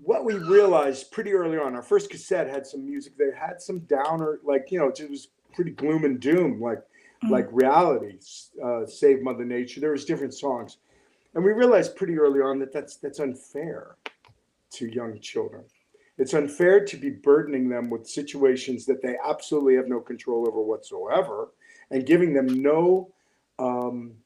what we realized pretty early on, our first cassette had some music that had some downer, like, it was pretty gloom and doom, like Mhm. reality, Save Mother Nature. There was different songs. And we realized pretty early on that that's unfair to young children. It's unfair to be burdening them with situations that they absolutely have no control over whatsoever, and giving them um,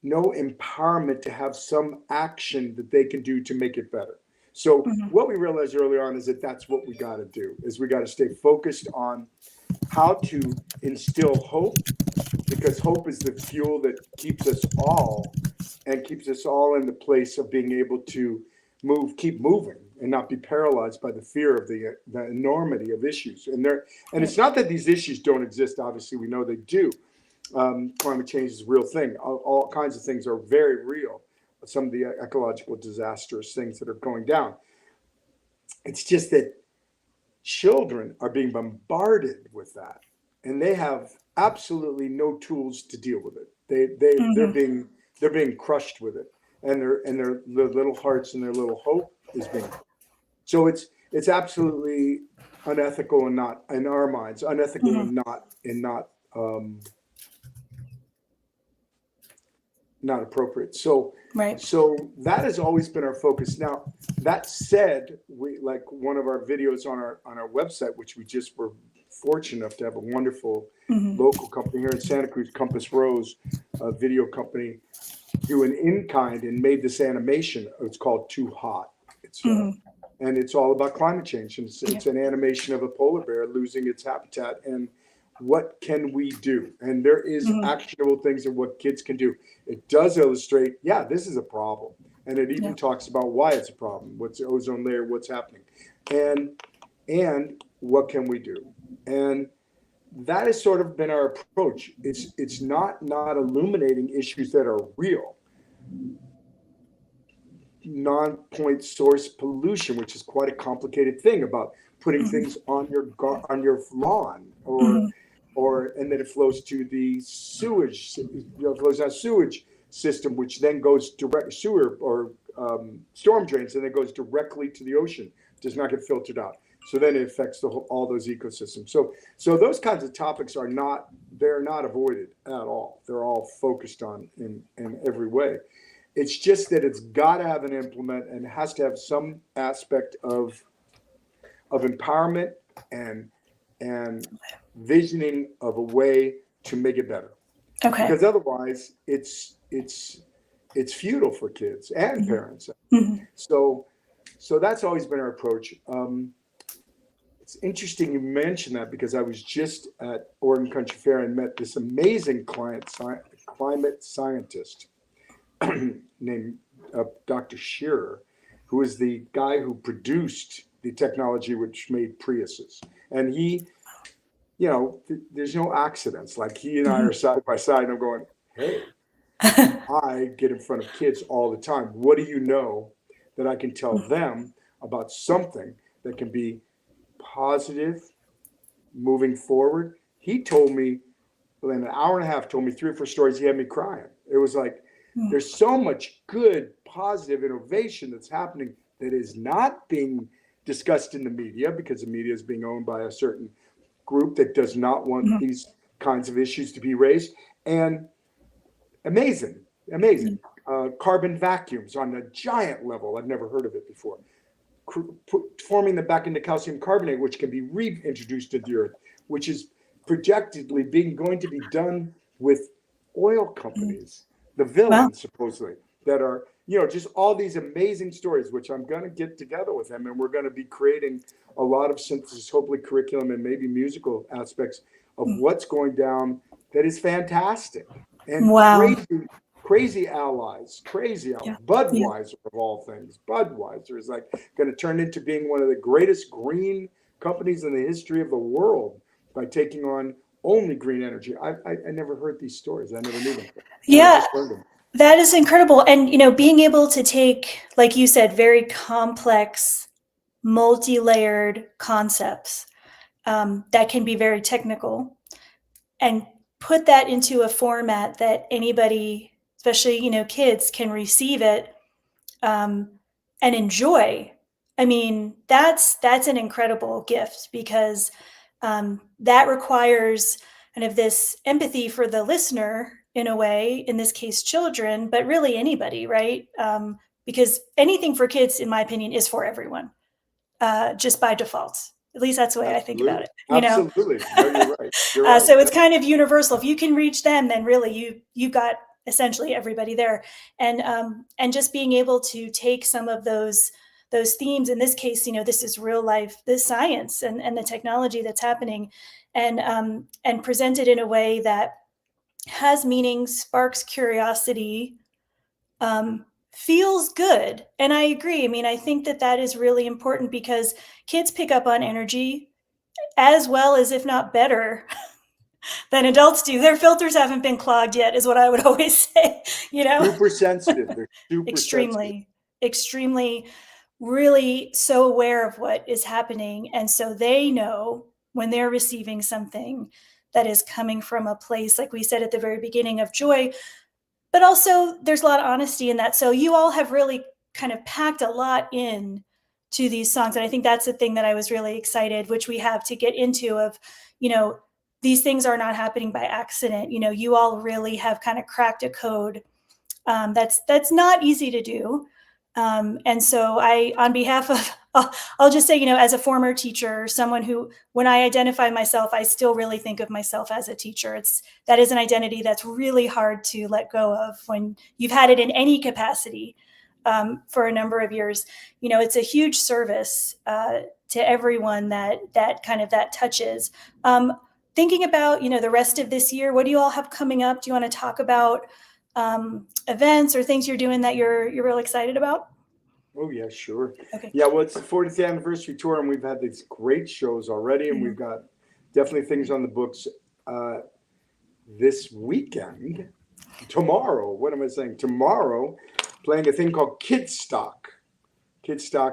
no empowerment to have some action that they can do to make it better. So Mhm. what we realized early on is that that's what we got to do, is we got to stay focused on how to instill hope, because hope is the fuel that keeps us all in the place of being able to keep moving and not be paralyzed by the fear of the enormity of issues. And Yep. it's not that these issues don't exist. Obviously, we know they do. Climate change is a real thing. All kinds of things are very real. Some of the ecological disastrous things that are going down. It's just that children are being bombarded with that, and they have absolutely no tools to deal with it. Mhm. They're being crushed with it, and their little hearts and their little hope is being crushed. So it's absolutely unethical, and not in our minds unethical, Mhm. and not appropriate. So Right. so that has always been our focus. Now, that said, we, like one of our videos on our website, which we just were fortunate enough to have a wonderful Mhm. local company here in Santa Cruz, Compass Rose, a video company, do an in kind and made this animation. It's called Too Hot. It's Mhm. and it's all about climate change. And Yeah. it's an animation of a polar bear losing its habitat, and what can we do? And there is Mhm. actionable things of what kids can do. It does illustrate, yeah, this is a problem. And it even Yeah. talks about why it's a problem, what's the ozone layer, what's happening, and what can we do? And that has sort of been our approach. It's not illuminating issues that are real, non-point source pollution, which is quite a complicated thing about putting Mhm. things on your lawn, Mhm. and then it flows to the sewage, flows out sewage system, which then goes direct sewer or storm drains, and it goes directly to the ocean. Does not get filtered out. So then it affects all those ecosystems. So those kinds of topics they're not avoided at all. They're all focused on in every way. It's just that it's got to have an implement, and it has to have some aspect of empowerment and visioning of a way to make it better. Okay. Because otherwise, it's futile for kids and Mhm. parents. Mhm. So that's always been our approach. It's interesting you mentioned that, because I was just at Oregon Country Fair and met this amazing climate scientist named Dr. Shearer, who is the guy who produced the technology which made Priuses. And there's no accidents. Like he and I are side by side, and I'm going, hey, I get in front of kids all the time. What do you know that I can tell them about something that can be positive moving forward? He told me, well, in an hour and a half, told me 3 or 4 stories. He had me crying. It was like, there's so much good, positive innovation that's happening that is not being discussed in the media because the media is being owned by a certain group that does not want these kinds of issues to be raised. And amazing, amazing. Carbon vacuums on a giant level. I've never heard of it before. Forming them back into calcium carbonate, which can be reintroduced to the earth, which is projectedly going to be done with oil companies, the Wow. villains supposedly, that are, just all these amazing stories, which I'm going to get together with him, and we're going to be creating a lot of synthesis, hopefully curriculum and maybe musical aspects of what's going down that is fantastic and Wow. crazy allies, crazy allies. Yeah. Yeah. Budweiser of all things. Budweiser is like going to turn into being one of the greatest green companies in the history of the world by taking on only green energy. I never heard these stories. I never knew them. And I Yeah. just learned them. That is incredible. And, being able to take, like you said, very complex, multi-layered concepts that can be very technical and put that into a format that anybody, especially, kids, can receive it um, and enjoy. I mean, that's an incredible gift because that requires kind of this empathy for the listener in a way, in this case, children, but really anybody, right? Because anything for kids, in my opinion, is for everyone, just by default. At least that's the way I think about Absolutely. it. Absolutely. No, you're right. You're right. So it's kind of universal. If you can reach them, then really you've got essentially everybody there, and just being able to take some of those themes. In this case, this is real life, this science and the technology that's happening, and present it in a way that has meaning, sparks curiosity, feels good. And I agree. I mean, I think that is really important because kids pick up on energy as well as, if not better, than adults do. Their filters haven't been clogged yet, is what I would always say, Super sensitive. They're super sensitive. extremely, extremely, really so aware of what is happening. And so they know when they're receiving something that is coming from a place, like we said at the very beginning, of joy, but also there's a lot of honesty in that. So you all have really kind of packed a lot in to these songs. And I think that's the thing that I was really excited, which we have to get into, of, these things are not happening by accident. You all really have kind of cracked a code that's not easy to do. And so on behalf of, I'll just say, as a former teacher, someone who, when I identify myself, I still really think of myself as a teacher. That is an identity that's really hard to let go of when you've had it in any capacity for a number of years. It's a huge service to everyone that touches. Thinking about, the rest of this year, what do you all have coming up? Do you want to talk about events or things you're doing that you're real excited about? Oh, yeah, sure. Okay. Yeah, well, it's the 40th anniversary tour, and we've had these great shows already, and we've got definitely things on the books this weekend. Tomorrow, what am I saying? Tomorrow, playing a thing called Kidstock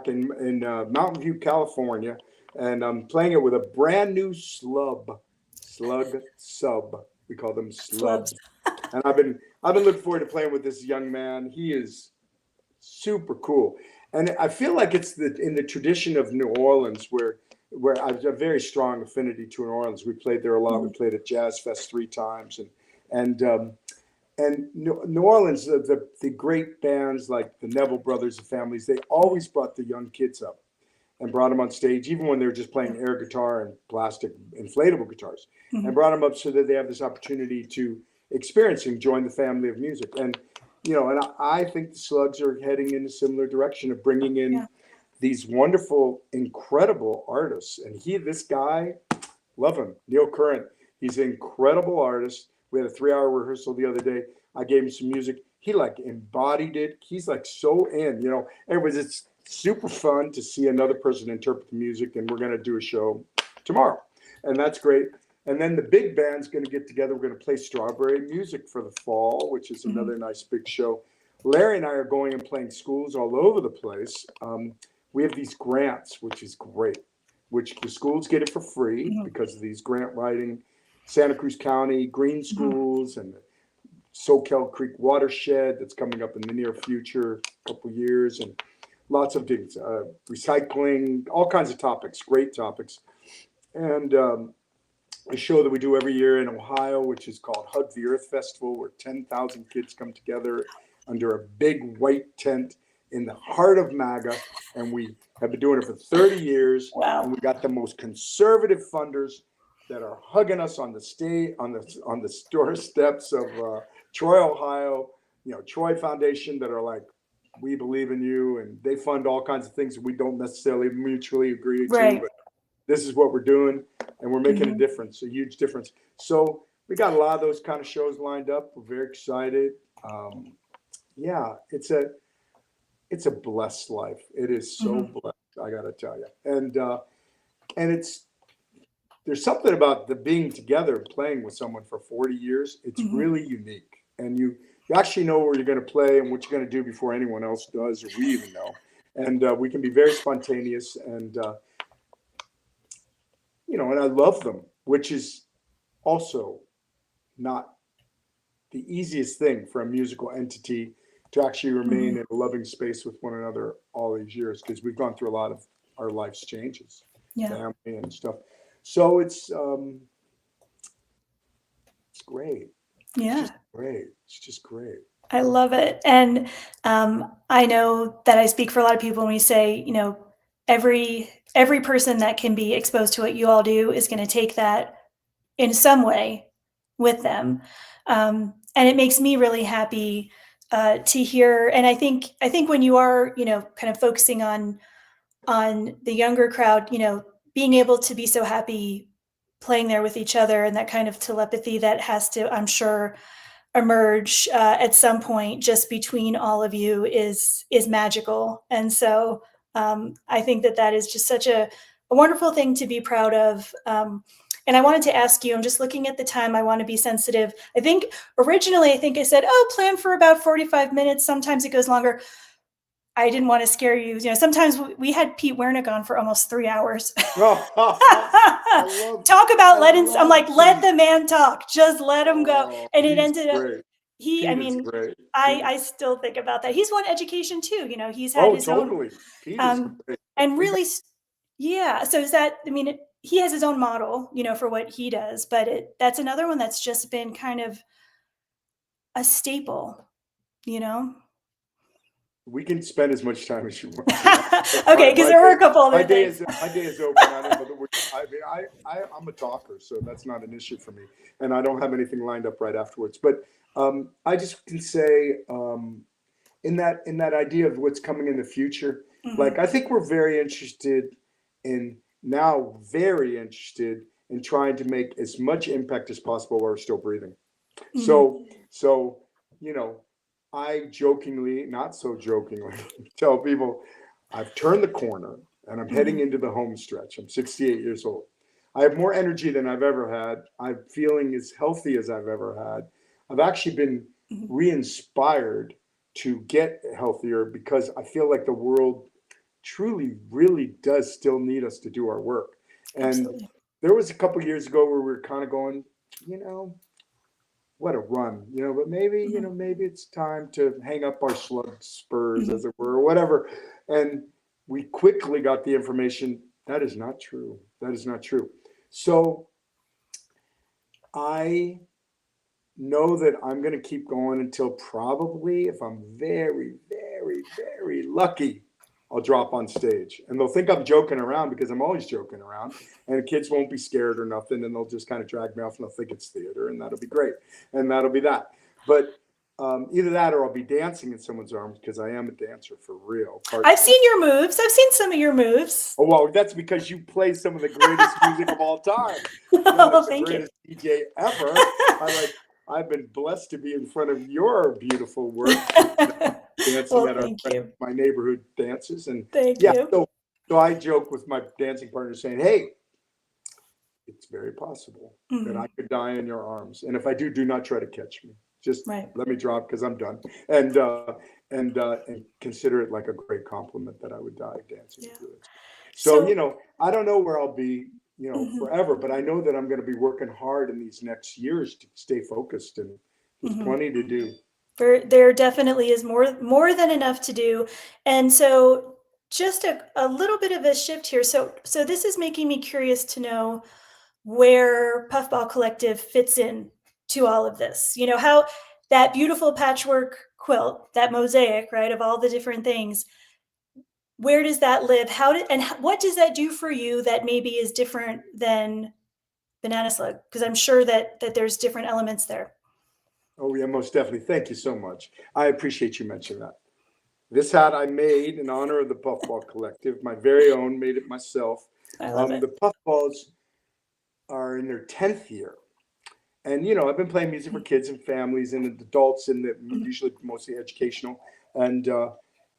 in Mountain View, California, and I'm playing it with a brand new slug sub. We call them slubs. And I've been looking forward to playing with this young man. He is super cool, and I feel like it's in the tradition of New Orleans, where I have a very strong affinity to New Orleans. We played there a lot. We played at Jazz Fest 3 times, and New Orleans, the great bands like the Neville Brothers and families, they always brought the young kids up and brought them on stage, even when they were just playing air guitar and plastic inflatable guitars, and brought them up so that they have this opportunity to experience and join the family of music. And and I think the Slugs are heading in a similar direction of bringing in these wonderful, incredible artists. And this guy, love him, Neil Current. He's an incredible artist. We had a 3-hour rehearsal the other day. I gave him some music. He embodied it. He's so in. Anyways, it's super fun to see another person interpret the music, and we're going to do a show tomorrow, and that's great. And then the big band's going to get together. We're going to play Strawberry Music for the fall, which is Mhm. another nice big show. Larry and I are going and playing schools all over the place. We have these grants, which is great, which the schools get it for free Mhm. because of these grant writing. Santa Cruz County, Green Mhm. Schools, and the Soquel Creek watershed that's coming up in the near future, a couple years, and lots of things, recycling, all kinds of topics, great topics. And a show that we do every year in Ohio, which is called Hug the Earth Festival, where 10,000 kids come together under a big white tent in the heart of MAGA. And we have been doing it for 30 years. And Wow. we got the most conservative funders that are hugging us on the state, on the doorsteps of Troy, Ohio, Troy Foundation, that are like, we believe in you. And they fund all kinds of things that we don't necessarily mutually agree to, Right. but this is what we're doing, and we're making a Mhm. difference, a huge difference. So we got a lot of those kind of shows lined up. We're very excited. Yeah, it's a blessed life. It is so Mhm. blessed, I got to tell you. And it's there's something about the being together, playing with someone for 40 years. It's Mhm. really unique, and you actually know where you're going to play and what you're going to do before anyone else does, or we even know. And we can be very spontaneous, and and I love them, which is also not the easiest thing for a musical entity to actually remain Mhm. in a loving space with one another all these years, because we've gone through a lot of our life's changes, Yeah. family and stuff. So it's great. It's Yeah. just great. It's just great. I love it. And I know that I speak for a lot of people when we say, every person that can be exposed to what you all do is going to take that in some way with them. And it makes me really happy to hear. And I think when you are, kind of focusing on the younger crowd, being able to be so happy playing there with each other, and that kind of telepathy that has to, I'm sure, emerge at some point just between all of you is magical. And so I think that is just such a wonderful thing to be proud of. And I wanted to ask you, I'm just looking at the time, I want to be sensitive. I think originally, I think I said, oh, plan for about 45 minutes. Sometimes it goes longer. I didn't want to scare you. Sometimes we had Pete Wernick on for almost 3 hours. I love, Talk about I letting, I'm love like, let Pete. the man talk. Just let him go. Oh, And it he's ended up, great. I Pete is mean, great. I still think about that. He's won education too. He's had Oh, his own, totally. Pete is um, great. and We got really, yeah. So is that, he has his own model, for what he does, but that's another one that's just been kind of a staple, you know? We can spend as much time as you want to. Okay. Cause there were a couple My other day things. is my day is open. I don't know that I'm a talker, so that's not an issue for me, and I don't have anything lined up right afterwards. But I just can say, in that idea of what's coming in the future, like, Mhm. I think we're very interested in trying to make as much impact as possible while we're still breathing. Mhm. So, you know, I jokingly, not so jokingly, tell people I've turned the corner and I'm heading Mhm. into the home stretch. I'm 68 years old. I have more energy than I've ever had. I'm feeling as healthy as I've ever had. I've actually been Mhm. re-inspired to get healthier, because I feel like the world truly, really does still need us to do our work. And Absolutely. there was a couple years ago where we were kind of going, you know, what a run, but Mhm. maybe it's time to hang up our slug spurs, Mhm. as it were, or whatever. And we quickly got the information that is not true. That is not true. So I know that I'm going to keep going until, probably, if I'm very, very, very lucky, I'll drop on stage. And they'll think I'm joking around, because I'm always joking around. And the kids won't be scared or nothing. And they'll just kind of drag me off, and they'll think it's theater. And that'll be great. And that'll be that. But either that, or I'll be dancing in someone's arms, because I am a dancer for real. Part I've time. seen your moves. I've seen some of your moves. Oh, well, that's because you play some of the greatest music of all time. You're like Oh, the thank you. greatest DJ ever. I've been blessed to be in front of your beautiful work, dancing Well, at thank you. my neighborhood dances. And Thank yeah, you. so I joke with my dancing partner saying, hey, it's very possible that I Mhm. could die in your arms. And if I do, do not try to catch me. Just Right. let me drop because I'm done. And consider it like a great compliment that I would die dancing Yeah. with you. So, So, I don't know where I'll be, mhm, forever, but I know that I'm going to be working hard in these next years to stay focused, and there's mhm. plenty to do. There definitely is more than enough to do. And so just a little bit of a shift here. So this is making me curious to know where Puffball Collective fits in to all of this. You know, how that beautiful patchwork quilt, that mosaic, right, of all the different things, where does that live? What does that do for you that maybe is different than Banana Slug? Because I'm sure that there's different elements there. Oh, yeah, most definitely. Thank you so much. I appreciate you mentioning that. This hat I made in honor of the Puffball Collective, my very own, made it myself. I love it. The Puffballs are in their 10th year. And, I've been playing music for kids and families and adults, and Mhm, usually mostly educational. And,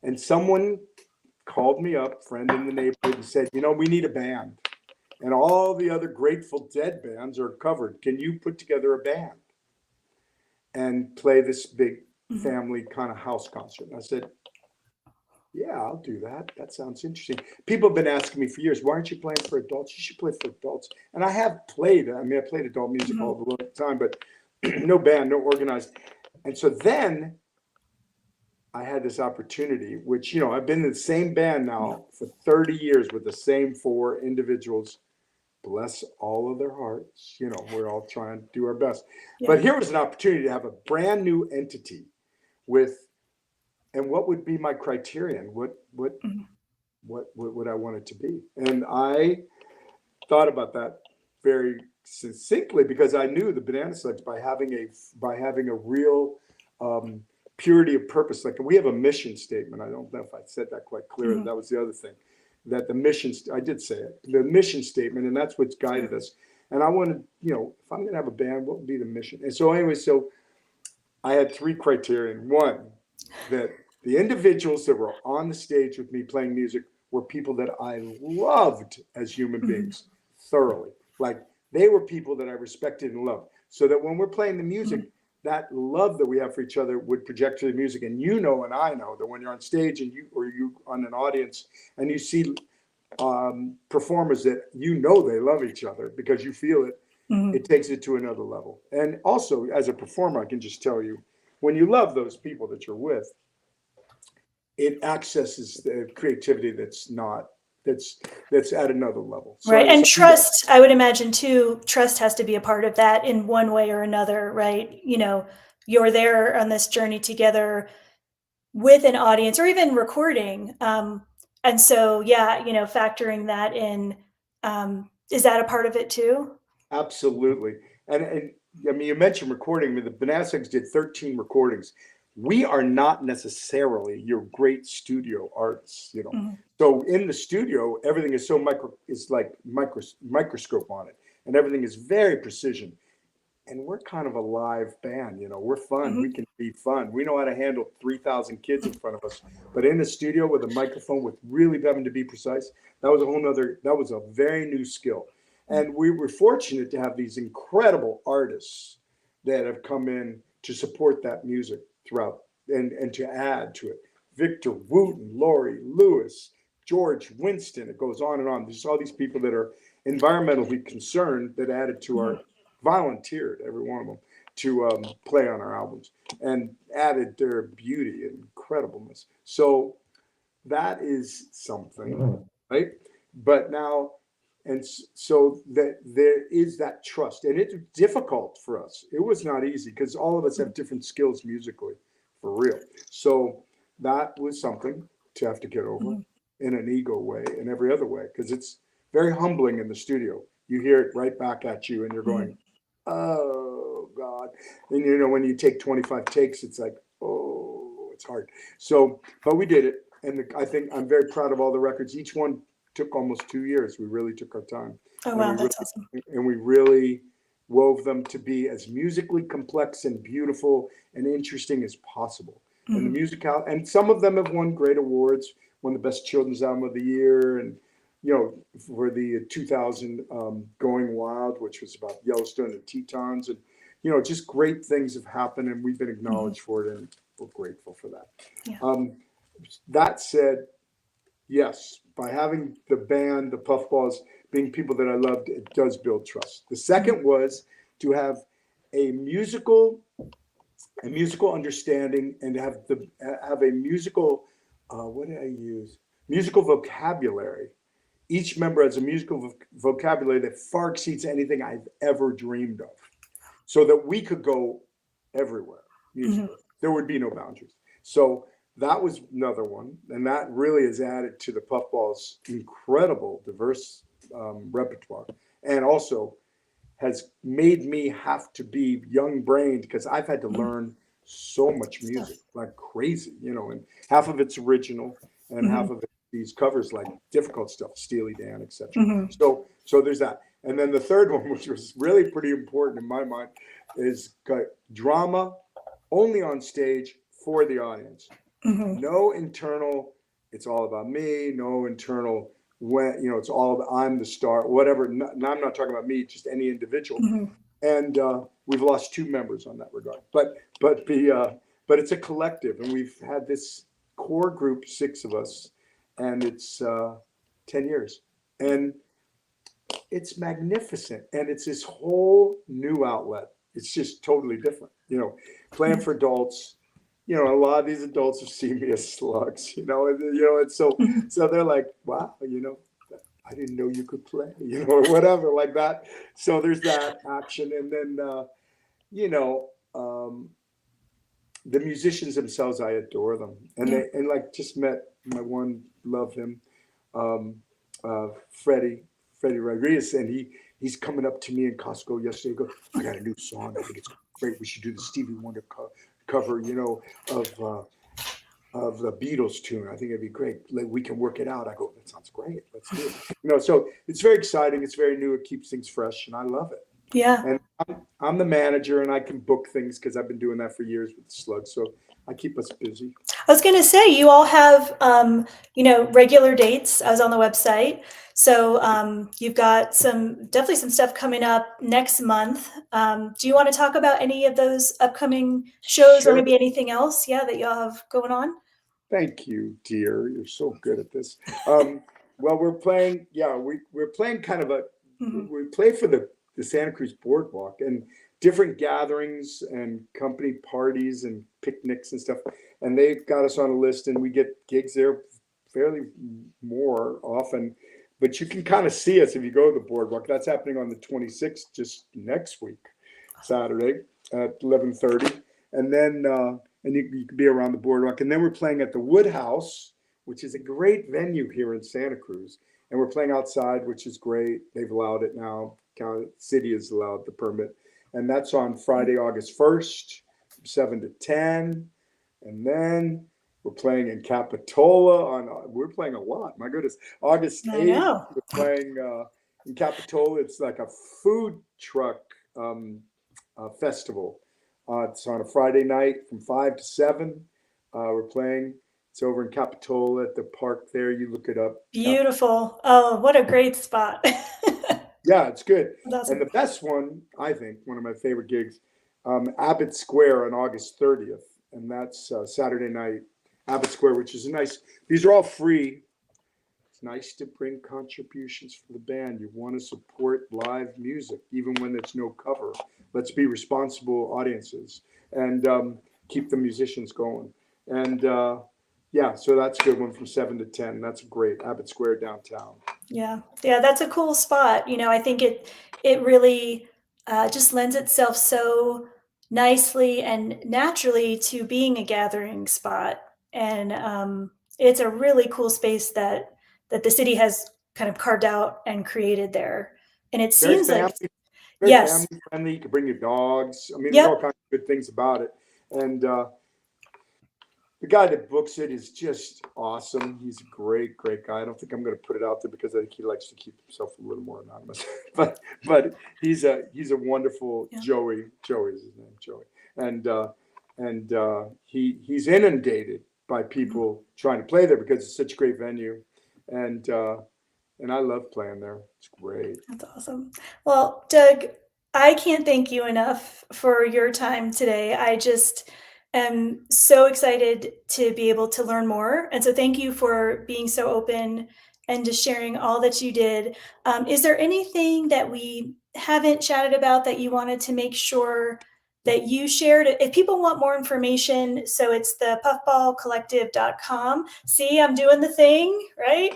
and someone called me up, friend in the neighborhood, and said, we need a band. And all the other Grateful Dead bands are covered. Can you put together a band and play this big mhm, family kind of house concert? And I said, yeah, I'll do that. That sounds interesting. People have been asking me for years, why aren't you playing for adults? You should play for adults. And I have played. I mean, I played adult music mhm, all the time, but no band, no organized. And so then I had this opportunity, which, I've been in the same band mhm. now for 30 years with the same four individuals. Bless all of their hearts. We're all trying to do our best. Yeah. But here was an opportunity to have a brand new entity with, and what would be my criterion? Mhm, What would I want it to be? And I thought about that very succinctly because I knew the Banana Slugs by having a real um, purity of purpose. Like we have a mission statement. I don't know if I said that quite clearly. mhm. That was the other thing. That the mission, I did say it, the mission statement, and that's what's guided Sure. us. And I wanted, if I'm going to have a band, what would be the mission? And so, anyway, so I had three criterion. One, that the individuals that were on the stage with me playing music were people that I loved as human Mhm, beings thoroughly. Like they were people that I respected and loved. So that when we're playing the mhm, music, that love that we have for each other would project to the music. And and I know that when you're on stage and you on an audience and you see performers that they love each other because you feel it, mhm. it takes it to another level. And also, as a performer, I can just tell you, when you love those people that you're with, it accesses the creativity that's at another level. So Right, anyway, and so I do that. trust, I would imagine too, trust has to be a part of that in one way or another, right? You know, you're there on this journey together with an audience or even recording. And so, yeah, factoring that in, is that a part of it too? Absolutely. And I mean, you mentioned recording. I mean, the Bonastics did 13 recordings. We are not necessarily your great studio artists. Mhm, So in the studio, everything is so microscope on it, and everything is very precision. And we're kind of a live band. We're fun. We mhm, can be fun. We know how to handle 3,000 kids in front of us. But in the studio with a microphone, with really having to be precise, that was a very new skill. mhm, And we were fortunate to have these incredible artists that have come in to support that music throughout and to add to it. Victor Wooten, Laurie Lewis, George Winston, it goes on and on. There's all these people that are environmentally concerned that added to mhm, our volunteered, every one of them, to play on our albums and added their beauty and incredibleness. So that is something, right? But now, and so that there is that trust, and it's difficult for us. It was not easy because all of us have different skills musically, for real. So that was something to have to get over mhm, in an ego way and every other way because it's very humbling in the studio. You hear it right back at you, and you're mhm, going, "Oh God!" And when you take 25 takes, it's like, "Oh, it's hard." So, but we did it, and I think I'm very proud of all the records. Each one took almost 2 years. We really took our time, oh, and we wow, really that's awesome. wove them to be as musically complex and beautiful and interesting as possible. And the Mhm, musical, and some of them have won great awards, won the best children's album of the year, and for the 2000 Going Wild, which was about Yellowstone and Tetons, and just great things have happened, and we've been Mhm. acknowledged for it, and we're grateful for that. Yeah. Um, that said, yes, by having the band, the Puffballs, being people that I loved, it does build trust. The Mhm. second was to have a musical understanding, and have a musical what did I use? Musical vocabulary. Each member has a musical vocabulary that far exceeds anything I've ever dreamed of, so that we could go everywhere Mhm. musically. There would be no boundaries. So that was another one, and that really has added to the Puffballs' incredible diverse repertoire, and also has made me have to be young brained, because I've had to Mhm. learn so much music Stuff. like crazy, and half of it's original, and half Mhm. of it these covers, like difficult stuff, Steely Dan, etc. Mhm. So there's that. And then the third one, which was really pretty important in my mind, is drama only on stage for the audience. Mhm. No internal, it's all about me. No internal, when it's all about, I'm the star, whatever. No, I'm not talking about me, just any individual. Mhm. And we've lost two members on that regard. But it's a collective, and we've had this core group, six of us, and it's 10 years, and it's magnificent, and it's this whole new outlet. It's just totally different, playing for adults. A lot of these adults have seen me as slugs, and Mhm. so they're like, wow, I didn't know you could play, or whatever like that. So there's that action, and then you know, um, the musicians themselves, I adore them, and Yeah. like just met my one, love him, um, Freddie Rodriguez, and he's coming up to me in Costco yesterday. He goes, I got a new song. I think it's great. We should do the Stevie Wonder cover, of the Beatles tune. I think it'd be great. Like, we can work it out. I go, that sounds great. Let's do it. So it's very exciting. It's very new. It keeps things fresh, and I love it. Yeah. And I'm the manager, and I can book things because I've been doing that for years with the Slug. So I keep us busy. I was going to say, you all have, regular dates. I was on the website. So you've got definitely some stuff coming up next month. Do you want to talk about any of those upcoming shows, or Sure. maybe anything else, yeah, that y'all have going on? Thank you, dear. You're so good at this. Um, well, we're playing. Yeah, we're playing kind of Mhm. we play for the Santa Cruz Boardwalk, and different gatherings and company parties and picnics and stuff. And they've got us on a list, and we get gigs there fairly more often. But you can kind of see us if you go to the Boardwalk. That's happening on the 26th, just next week, Saturday at 11:30, and then. And you could be around the boardwalk. And then we're playing at the Woodhouse, which is a great venue here in Santa Cruz. And we're playing outside, which is great. They've allowed it now. County City has allowed the permit. And that's on Friday, August 1st, from 7 to 10. And then we're playing in Capitola we're playing a lot. My goodness. August I 8th, know. we're playing in Capitola. It's like a food truck festival. It's on a Friday night from 5 to 7. We're playing. It's over in Capitola at the park there. You look it up. Beautiful. Oh, what a great spot. Yeah, it's good. That's And awesome. the best one, I think, one of my favorite gigs, Abbott Square on August 30th. And that's Saturday night, Abbott Square, which is these are all free. It's nice to bring contributions for the band. You want to support live music, even when there's no cover. Let's be responsible audiences, and keep the musicians going. And yeah, so that's a good one, from 7 to 10. That's great. Abbott Square downtown. Yeah, yeah, that's a cool spot. I think it really just lends itself so nicely and naturally to being a gathering spot, and it's a really cool space that the city has kind of carved out and created there. And it Very seems like, family, very yes, family friendly. You can bring your dogs. I mean, there's all yep, kinds of good things about it. And the guy that books it is just awesome. He's a great, great guy. I don't think I'm going to put it out there because I think he likes to keep himself a little more anonymous. but he's a wonderful yeah, Joey. Joey is his name, Joey, and he's inundated by mhm, people trying to play there because it's such a great venue, and And I love playing there. It's great. That's awesome. Well, Doug, I can't thank you enough for your time today. I just am so excited to be able to learn more. And so thank you for being so open and just sharing all that you did. Is there anything that we haven't chatted about that you wanted to make sure that you shared? If people want more information, so it's the puffballcollective.com. See, I'm doing the thing, right?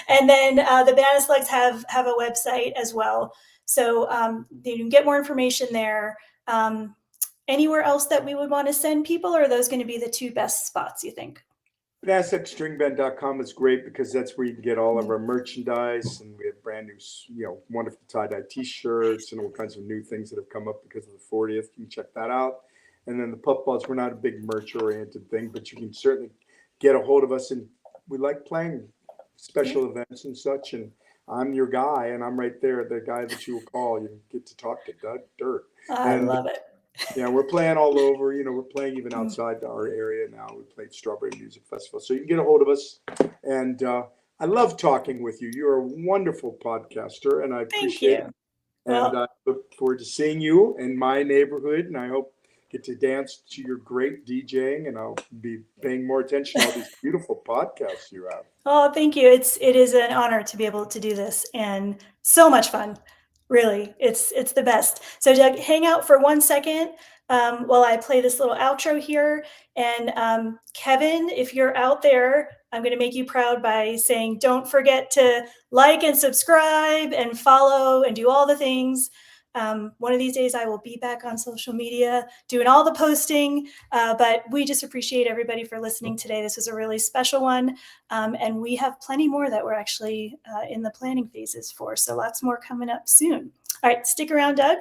And then the Banana Slugs have a website as well, so you can get more information there. Anywhere else that we would want to send people, or are those going to be the two best spots, you think? BananaSlugStringBand.com is great because that's where you can get all of our merchandise, and we have brand new, wonderful tie-dye T-shirts and all kinds of new things that have come up because of the 40th. You can check that out. And then the Puffballs, we're not a big merch-oriented thing, but you can certainly get a hold of us, and we like playing special events and such. And I'm your guy, and I'm right there, the guy that you will call. You get to talk to Doug Dirt. I And love it. yeah, we're playing all over. We're playing even outside our area now. We played Strawberry Music Festival. So you can get a hold of us. And I love talking with you. You're a wonderful podcaster, and I Thank appreciate it. you. And Well, I look forward to seeing you in my neighborhood. And I hope get to dance to your great DJing. And I'll be paying more attention to all these beautiful podcasts you have. oh, thank you. It is an honor to be able to do this, and so much fun. Really, it's the best. So, Doug, hang out for 1 second while I play this little outro here. And Kevin, if you're out there, I'm going to make you proud by saying, don't forget to like and subscribe and follow and do all the things. One of these days, I will be back on social media doing all the posting. But we just appreciate everybody for listening today. This was a really special one. And we have plenty more that we're actually in the planning phases for. So lots more coming up soon. All right, stick around, Doug.